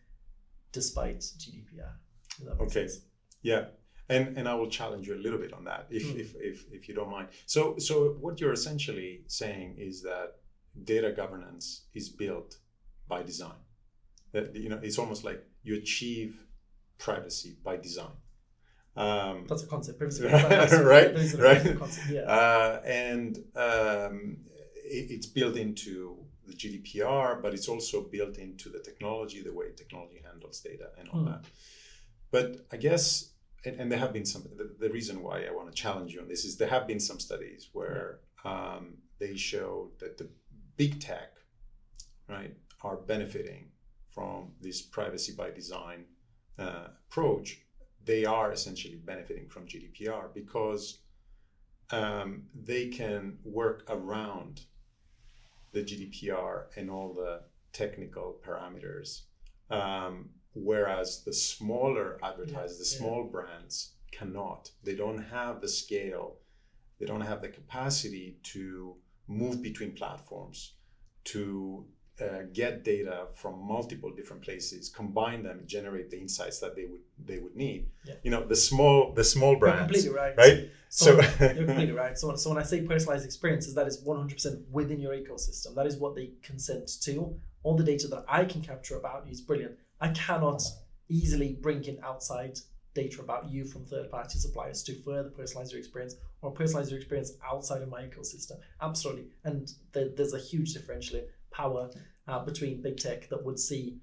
despite GDPR. Okay. Sense. Yeah. And I will challenge you a little bit on that, if you don't mind. So what you're essentially saying is that data governance is built by design. That, it's almost like you achieve privacy by design. That's a concept. Privacy, right. Concept, yeah. It's built into the GDPR, but it's also built into the technology, the way technology handles data and all that. But I guess, and there have been some, the reason why I want to challenge you on this is there have been some studies where they show that the big tech, right, are benefiting from this privacy by design approach. They are essentially benefiting from GDPR because they can work around the GDPR and all the technical parameters, whereas the smaller advertisers, the small brands cannot. They don't have the scale, they don't have the capacity to move between platforms, to get data from multiple different places, combine them, generate the insights that they would need. Yeah. The small brands. You're completely right. Right. So you're completely right. So when I say personalized experiences, that is 100% within your ecosystem. That is what they consent to. All the data that I can capture about you is brilliant. I cannot easily bring in outside data about you from third-party suppliers to further personalize your experience or personalize your experience outside of my ecosystem. Absolutely. And there's a huge differential in power between big tech that would see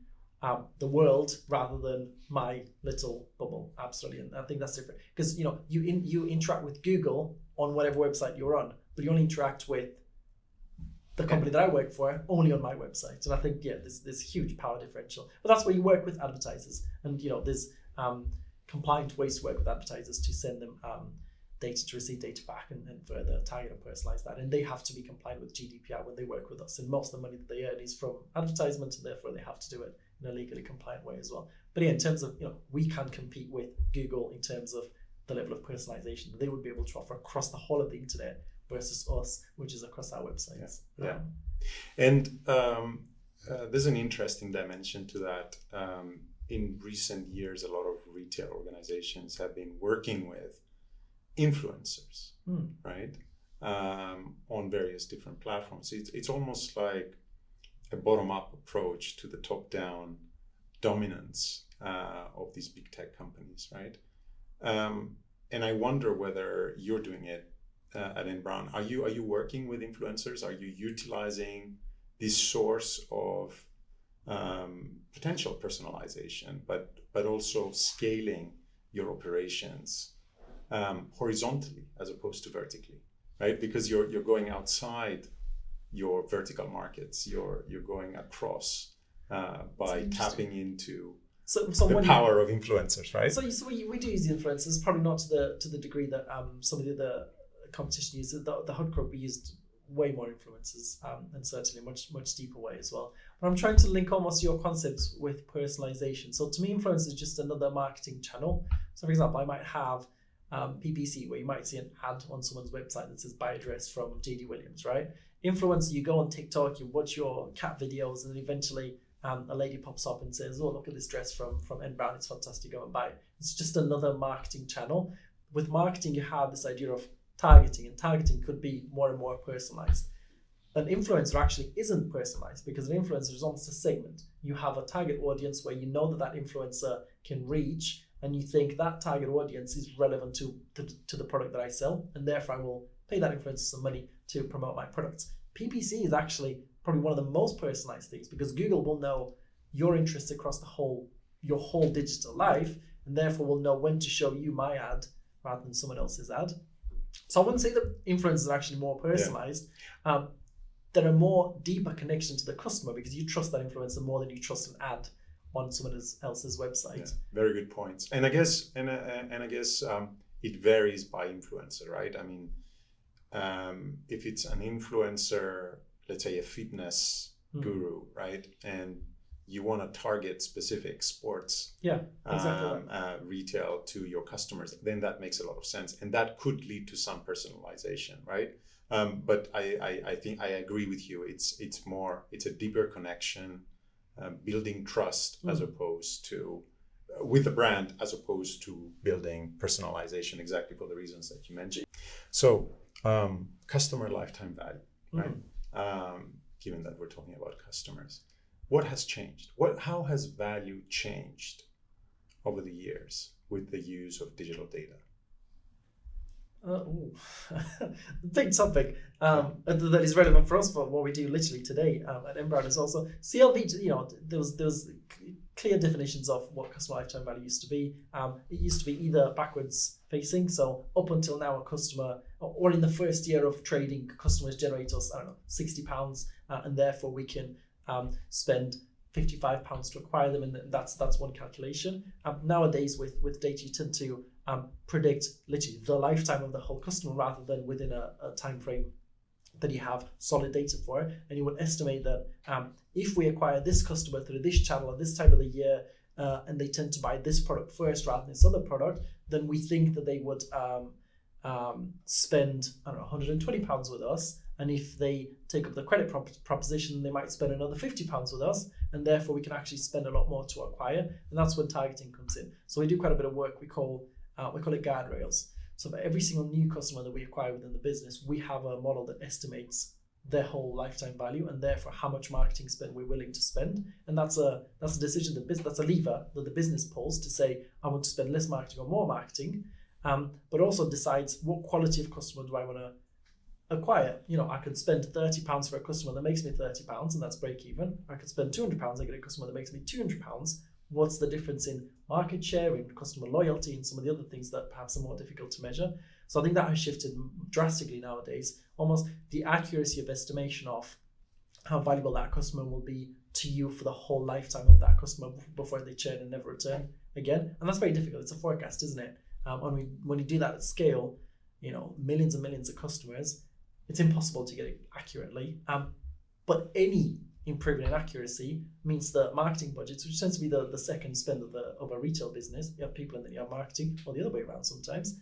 the world rather than my little bubble. Absolutely. And I think that's different because you interact with Google on whatever website you're on, but you only interact with the company that I work for only on my website. And I think there's huge power differential. But that's where you work with advertisers, and there's compliant ways to work with advertisers to send them data, to receive data back and further target and personalize that. And they have to be compliant with GDPR when they work with us. And most of the money that they earn is from advertisement, and therefore they have to do it in a legally compliant way as well. But in terms of, we can compete with Google in terms of the level of personalization that they would be able to offer across the whole of the internet versus us, which is across our websites. Yeah. And there's an interesting dimension to that. In recent years, a lot of retail organizations have been working with influencers, right? On various different platforms. It's almost like a bottom-up approach to the top-down dominance of these big tech companies, right? And I wonder whether you're doing it at NBrown. Are you working with influencers? Are you utilizing this source of potential personalization, but also scaling your operations horizontally as opposed to vertically, right? Because you're going outside your vertical markets. You're going across by tapping into the power of influencers, right? So we do use the influencers, probably not to the degree that some of the other competition uses. The HUD Group, we used way more influencers and certainly much deeper way as well. But I'm trying to link almost your concepts with personalization. So to me, influence is just another marketing channel. So for example, I might have PPC, where you might see an ad on someone's website that says buy a dress from JD Williams, right? Influencer, you go on TikTok, you watch your cat videos, and then eventually a lady pops up and says, oh, look at this dress from NBrown, it's fantastic, go and buy it. It's just another marketing channel. With marketing, you have this idea of targeting, and targeting could be more and more personalized. An influencer actually isn't personalized because an influencer is almost a segment. You have a target audience where you know that influencer can reach, and you think that target audience is relevant to the product that I sell, and therefore I will pay that influencer some money to promote my products. PPC is actually probably one of the most personalized things because Google will know your interests across your whole digital life, and therefore will know when to show you my ad rather than someone else's ad. So I wouldn't say that influencers are actually more personalized. There are more deeper connection to the customer because you trust that influencer more than you trust an ad on someone else's website. Yeah, very good points. And I guess it varies by influencer, right? I mean, if it's an influencer, let's say a fitness guru, right, and you want to target specific sports, exactly, retail to your customers, then that makes a lot of sense, and that could lead to some personalization, right? But I think I agree with you. It's a deeper connection, building trust as opposed to with the brand, as opposed to building personalization, exactly for the reasons that you mentioned. So customer lifetime value, right? Given that we're talking about customers, what has changed? How has value changed over the years with the use of digital data? Big topic that is relevant for us for what we do literally today at NBrown is also CLV. You know, there was clear definitions of what customer lifetime value used to be. It used to be either backwards facing, so up until now a customer, or in the first year of trading, customers generate us, I don't know, £60, and therefore we can spend £55 to acquire them, and that's one calculation. Nowadays with data, you tend to predict literally the lifetime of the whole customer rather than within a time frame that you have solid data for, and you would estimate that if we acquire this customer through this channel at this time of the year, and they tend to buy this product first rather than this other product, then we think that they would spend, I don't know, £120 with us. And if they take up the credit proposition, they might spend another £50 with us, and therefore we can actually spend a lot more to acquire. And that's when targeting comes in. So we do quite a bit of work. We call it guardrails. So for every single new customer that we acquire within the business, we have a model that estimates their whole lifetime value, and therefore how much marketing spend we're willing to spend. And that's a decision that's a lever that the business pulls to say, I want to spend less marketing or more marketing, but also decides what quality of customer do I want to acquire. You know, I could spend £30 for a customer that makes me £30, and that's break even. I could spend £200, I get a customer that makes me £200. What's the difference in market share, in customer loyalty, and some of the other things that perhaps are more difficult to measure? So I think that has shifted drastically nowadays. Almost the accuracy of estimation of how valuable that customer will be to you for the whole lifetime of that customer before they churn and never return again. And that's very difficult. It's a forecast, isn't it? When you do that at scale, you know, millions and millions of customers, it's impossible to get it accurately. But any improvement in accuracy means that marketing budgets, which tends to be the second spend of a retail business, you have people and then you have marketing, or the other way around sometimes.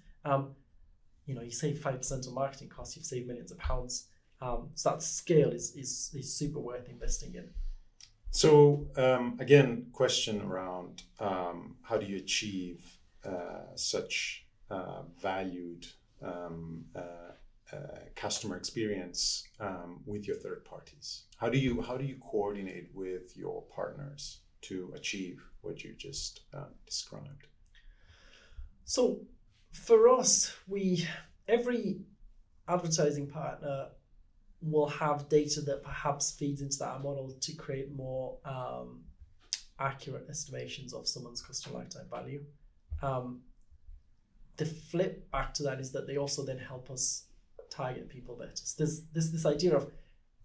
You know, you save 5% on marketing costs, you've saved millions of pounds. So that scale is super worth investing in. So again, question around how do you achieve such valued customer experience with your third parties? How do you coordinate with your partners to achieve what you just described? So for us, every advertising partner will have data that perhaps feeds into that model to create more accurate estimations of someone's customer lifetime value. The flip back to that is that they also then help us target people better. So there's this idea of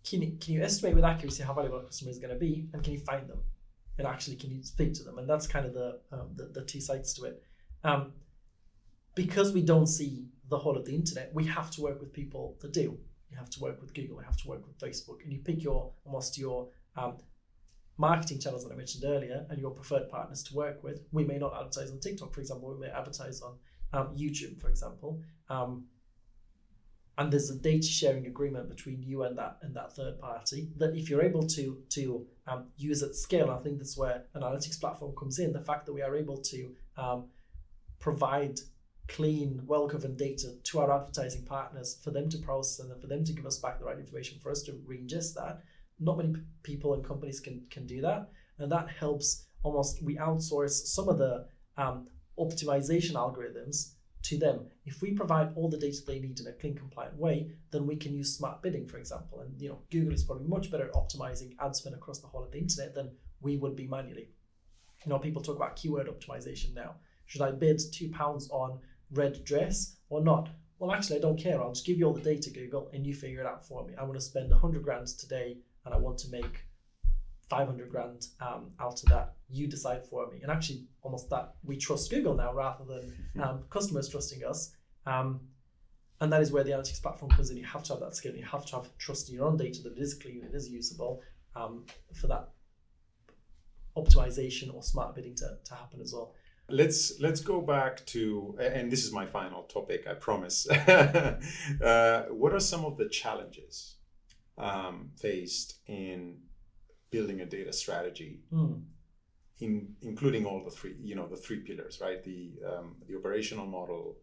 can you estimate with accuracy how valuable a customer is going to be, and can you find them, and actually can you speak to them? And that's kind of the two sides to it. Because we don't see the whole of the internet, we have to work with people that do. You have to work with Google, you have to work with Facebook, and you pick your marketing channels that I mentioned earlier and your preferred partners to work with. We may not advertise on TikTok, for example. We may advertise on YouTube, for example. And there's a data sharing agreement between you and that third party that if you're able to use at scale, I think that's where analytics platform comes in. The fact that we are able to provide clean, well-governed data to our advertising partners for them to process and for them to give us back the right information for us to re-ingest that. Not many people and companies can do that, and that helps. Almost we outsource some of the optimization algorithms to them. If we provide all the data they need in a clean, compliant way, then we can use smart bidding, for example. And Google is probably much better at optimizing ad spend across the whole of the internet than we would be manually. People talk about keyword optimization now. Should I bid £2 on red dress or not? Well, actually, I don't care. I'll just give you all the data, Google, and you figure it out for me. I want to spend 100 grand today, and I want to make 500 grand out of that. You decide for me. And actually, almost that we trust Google now rather than customers trusting us. And that is where the analytics platform comes in. You have to have that skill. You have to have trust in your own data that it is clean, it is usable, for that optimization or smart bidding to happen as well. Let's go back to, and this is my final topic, I promise. What are some of the challenges faced in building a data strategy, including all the three pillars, right? The operational model,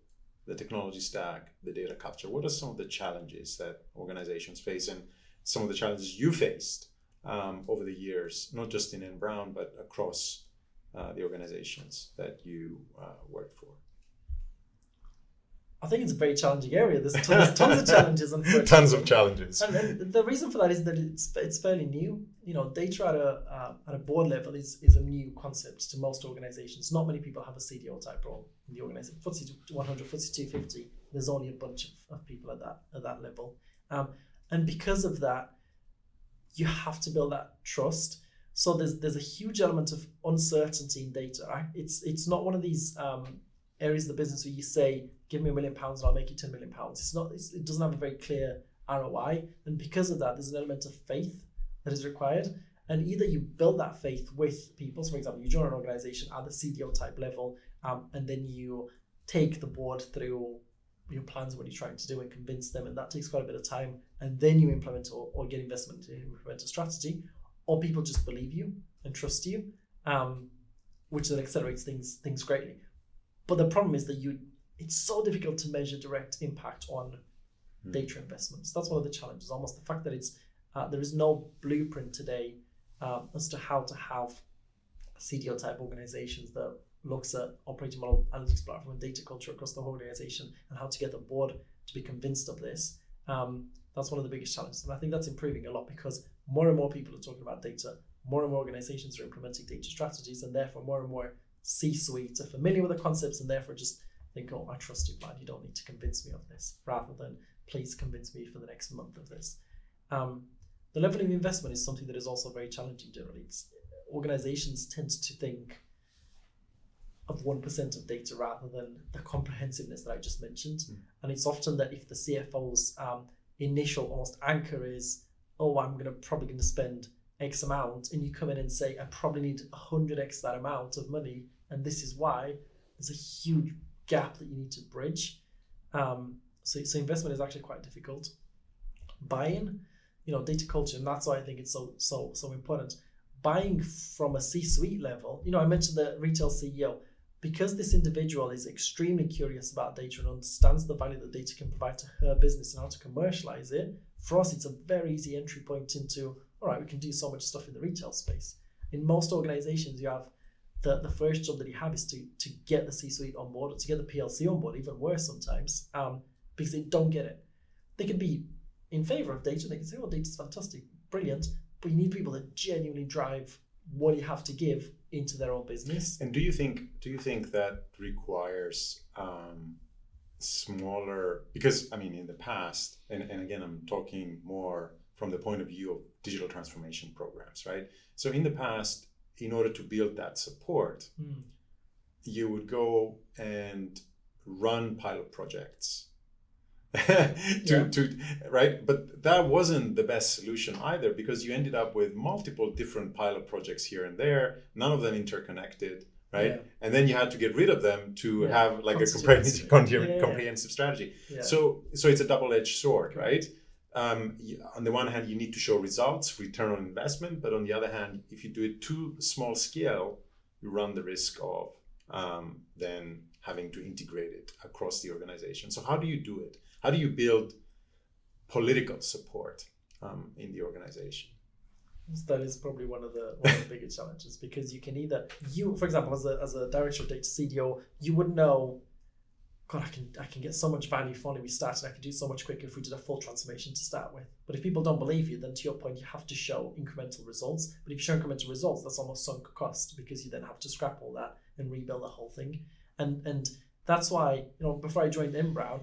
the technology stack, the data capture. What are some of the challenges that organizations face, and some of the challenges you faced over the years, not just in NBrown, but across the organizations that you worked for? I think it's a very challenging area. There's tons of challenges. Tons of challenges. And the reason for that is that it's fairly new. Data at a board level is a new concept to most organizations. Not many people have a CDO type role in the organization. FTSE 100, FTSE 250, there's only a bunch of people at that level. And because of that, you have to build that trust. So there's a huge element of uncertainty in data, right? It's not one of these areas of the business where you say, give me £1 million and I'll make you £10 million. It doesn't have a very clear ROI. And because of that, there's an element of faith that is required. And either you build that faith with people. So for example, you join an organization at the CDO type level, and then you take the board through your plans, what you're trying to do, and convince them. And that takes quite a bit of time. And then you implement or get investment to implement a strategy. Or people just believe you and trust you, which then accelerates things greatly. But the problem is that it's so difficult to measure direct impact on data investments. That's one of the challenges. Almost the fact that there is no blueprint today as to how to have CDO type organizations that looks at operating model, analytics platform, and data culture across the whole organization, and how to get the board to be convinced of this. That's one of the biggest challenges. And I think that's improving a lot because more and more people are talking about data, more and more organizations are implementing data strategies, and therefore more and more C-suites are familiar with the concepts and therefore just think, oh, I trust you, Vlad, you don't need to convince me of this, rather than please convince me for the next month of this. The level of investment is something that is also very challenging generally. Organizations tend to think of 1% of data rather than the comprehensiveness that I just mentioned. And it's often that if the CFO's initial almost anchor is, oh, I'm probably going to spend X amount, and you come in and say, I probably need 100X that amount of money, and this is why, there's a huge gap that you need to bridge. So investment is actually quite difficult. Buy-in, data culture, and that's why I think it's so important. Buying from a C-suite level, I mentioned the retail CEO, because this individual is extremely curious about data and understands the value that data can provide to her business and how to commercialize it. For us, it's a very easy entry point into, all right, we can do so much stuff in the retail space. In most organizations, you have the first job that you have is to get the C-suite on board, or to get the PLC on board, even worse sometimes, because they don't get it. They can be in favor of data. They can say, oh, data's fantastic, brilliant, but you need people that genuinely drive what you have to give into their own business. And do you think that requires smaller, because in the past, and again, I'm talking more from the point of view of digital transformation programs, right? So in the past, in order to build that support, you would go and run pilot projects right? But that wasn't the best solution either, because you ended up with multiple different pilot projects here and there, none of them interconnected, right? Yeah. And then you had to get rid of them to have like a comprehensive strategy. Yeah. So it's a double-edged sword, right? On the one hand, you need to show results, return on investment, but on the other hand, if you do it too small scale, you run the risk of then having to integrate it across the organization. So how do you do it? How do you build political support in the organization? That is probably one of the biggest challenges, because you can for example, as a director of data CDO, you would know, God, I can get so much value if only we started. I could do so much quicker if we did a full transformation to start with. But if people don't believe you, then to your point, you have to show incremental results. But if you show incremental results, that's almost sunk cost, because you then have to scrap all that and rebuild the whole thing. And that's why, before I joined NBrown,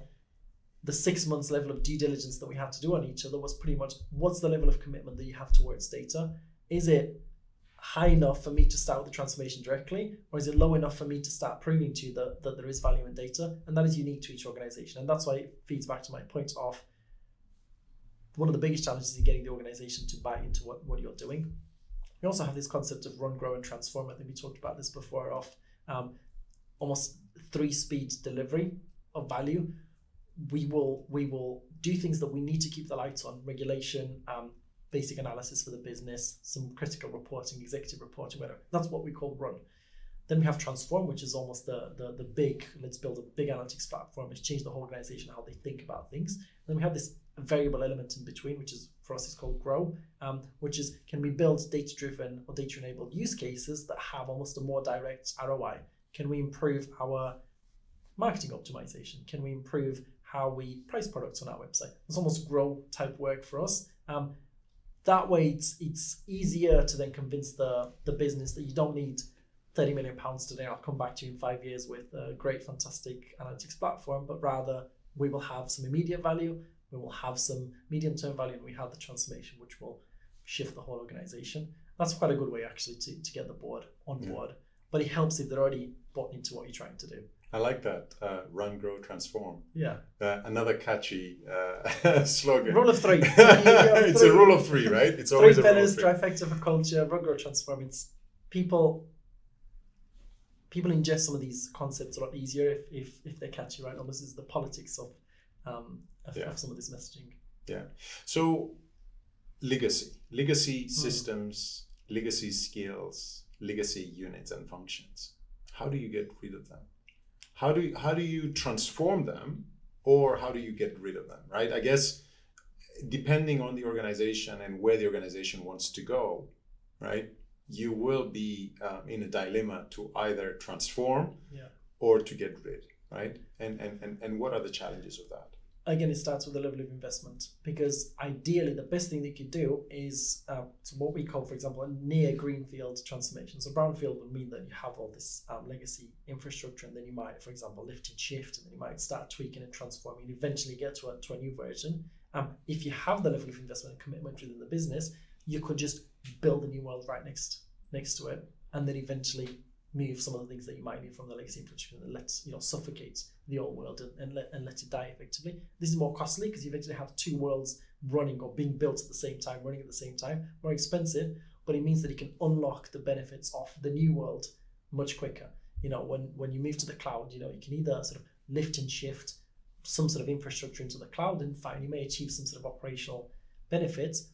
the 6 months level of due diligence that we had to do on each other was pretty much, what's the level of commitment that you have towards data? Is it high enough for me to start with the transformation directly, or is it low enough for me to start proving to you that there is value in data? And that is unique to each organization. And that's why it feeds back to my point of one of the biggest challenges in getting the organization to buy into what you're doing. We also have this concept of run, grow, and transform. I think we talked about this before, of almost 3-speed delivery of value. We will do things that we need to keep the lights on: regulation, basic analysis for the business, some critical reporting, executive reporting, whatever. That's what we call run. Then we have transform, which is almost the big, let's build a big analytics platform, let's change the whole organization, how they think about things. And then we have this variable element in between, which is, for us, is called grow, which is, can we build data-driven or data-enabled use cases that have almost a more direct ROI? Can we improve our marketing optimization? Can we improve how we price products on our website? It's almost grow type work for us. That way it's easier to then convince the business that you don't need £30 million today. I'll come back to you in 5 years with a great, fantastic analytics platform, but rather we will have some immediate value, we will have some medium-term value, and we have the transformation, which will shift the whole organization. That's quite a good way actually to get the board on board, but it helps if they're already bought into what you're trying to do. I like that. Run, grow, transform. Yeah. Another catchy slogan. Rule of 3. It's a rule of 3, right? It's always 3 a rule of pillars, 3. trifecta for culture, run, grow, transform. It's people ingest some of these concepts a lot easier if they're catchy, right? Almost is the politics of some of this messaging. Yeah. So legacy systems, legacy skills, legacy units and functions. How do you get rid of them? How do you transform them, or how do you get rid of them, right? I guess depending on the organization and where the organization wants to go, right, you will be in a dilemma to either transform or to get rid, right? And what are the challenges of that? Again, it starts with the level of investment, because ideally the best thing that you can do is what we call, for example, a near greenfield transformation. So brownfield would mean that you have all this legacy infrastructure, and then you might, for example, lift and shift, and then you might start tweaking and transforming and eventually get to a new version. If you have the level of investment and commitment within the business, you could just build a new world right next to it, and then eventually move some of the things that you might need from the legacy infrastructure and let suffocate the old world and let it die effectively. This is more costly because you eventually have 2 worlds running or being built at the same time, running at the same time, more expensive, but it means that you can unlock the benefits of the new world much quicker. When you move to the cloud, you can either sort of lift and shift some sort of infrastructure into the cloud, and fine, you may achieve some sort of operational benefits,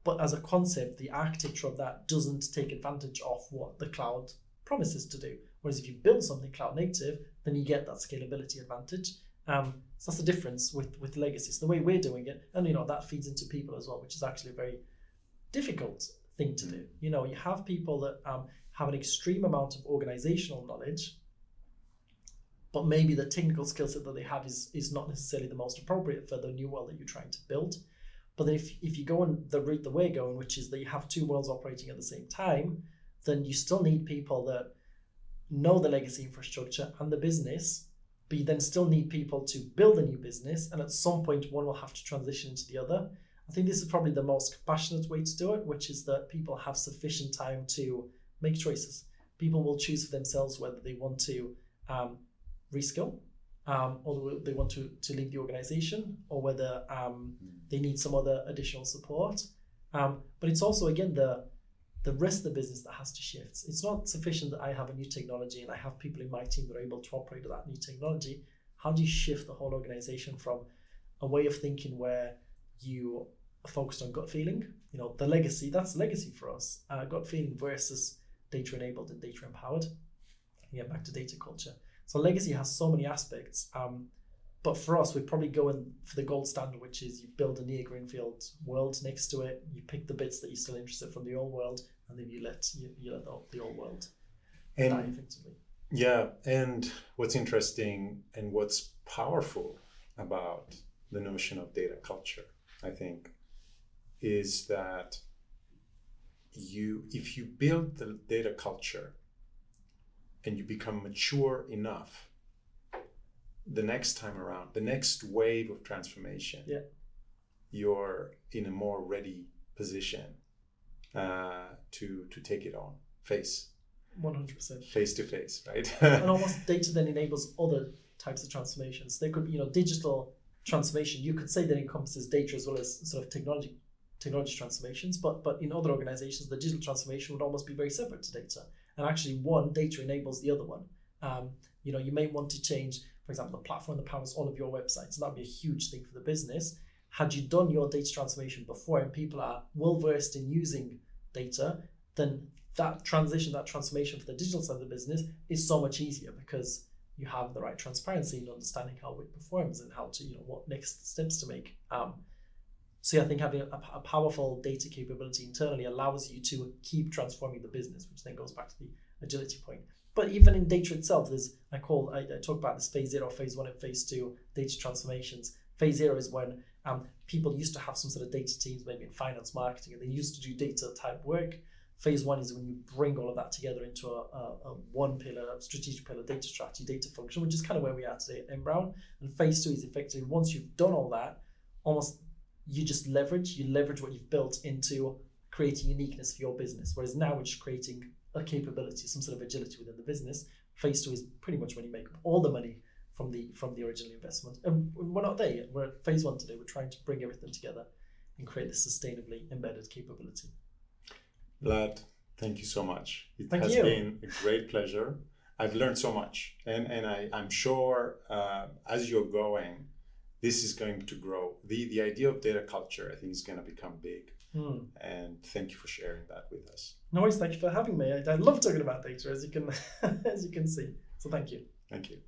but as a concept, the architecture of that doesn't take advantage of what the cloud promises to do. Whereas if you build something cloud native, then you get that scalability advantage. So that's the difference with legacies, the way we're doing it. And that feeds into people as well, which is actually a very difficult thing to do. You have people that have an extreme amount of organizational knowledge, but maybe the technical skill set that they have is not necessarily the most appropriate for the new world that you're trying to build. But then if you go on the route that we're going, which is that you have 2 worlds operating at the same time, then you still need people that know the legacy infrastructure and the business, but you then still need people to build a new business, and at some point one will have to transition into the other. I think this is probably the most compassionate way to do it, which is that people have sufficient time to make choices. People will choose for themselves whether they want to reskill, or they want to leave the organization, or whether they need some other additional support. But it's also, again, the rest of the business that has to shift. It's not sufficient that I have a new technology and I have people in my team that are able to operate with that new technology. How do you shift the whole organization from a way of thinking where you are focused on gut feeling, the legacy, that's legacy for us, gut feeling versus data enabled and data empowered. Get back to data culture. So legacy has so many aspects, but for us, we're probably going for the gold standard, which is you build a near greenfield world next to it, you pick the bits that you're still interested from the old world, and then you let the old world die effectively. Yeah, and what's interesting and what's powerful about the notion of data culture, I think, is that if you build the data culture and you become mature enough, the next time around, the next wave of transformation, you're in a more ready position to take it on face 100%. to face, right? And almost data then enables other types of transformations. There could be, digital transformation. You could say that encompasses data as well as sort of technology transformations, but in other organizations, the digital transformation would almost be very separate to data. And actually, one data enables the other one. You may want to change, for example, the platform that powers all of your websites. So that would be a huge thing for the business. Had you done your data transformation before and people are well versed in using data, then that transformation for the digital side of the business is so much easier because you have the right transparency and understanding how it performs and how to, what next steps to make. So I think having a powerful data capability internally allows you to keep transforming the business, which then goes back to the agility point. But even in data itself, I talk about this phase 0, phase 1, and phase 2 data transformations. Phase 0 is when people used to have some sort of data teams, maybe in finance, marketing, and they used to do data type work. Phase 1 is when you bring all of that together into a one pillar, strategic pillar, data strategy, data function, which is kind of where we are today at NBrown. And phase 2 is effectively once you've done all that, almost you just leverage what you've built into creating uniqueness for your business. Whereas now we're just creating a capability, some sort of agility within the business. Phase 2 is pretty much when you make all the money from the original investment. And we're not there yet. We're at phase 1 today. We're trying to bring everything together and create this sustainably embedded capability. Vlad, thank you so much. It Thank has you. been a great pleasure. I've learned so much, and I'm sure as you're going, this is going to grow. The idea of data culture, I think, is going to become big. And thank you for sharing that with us. No worries. Thank you for having me. I love talking about data, as you can see. So thank you. Thank you.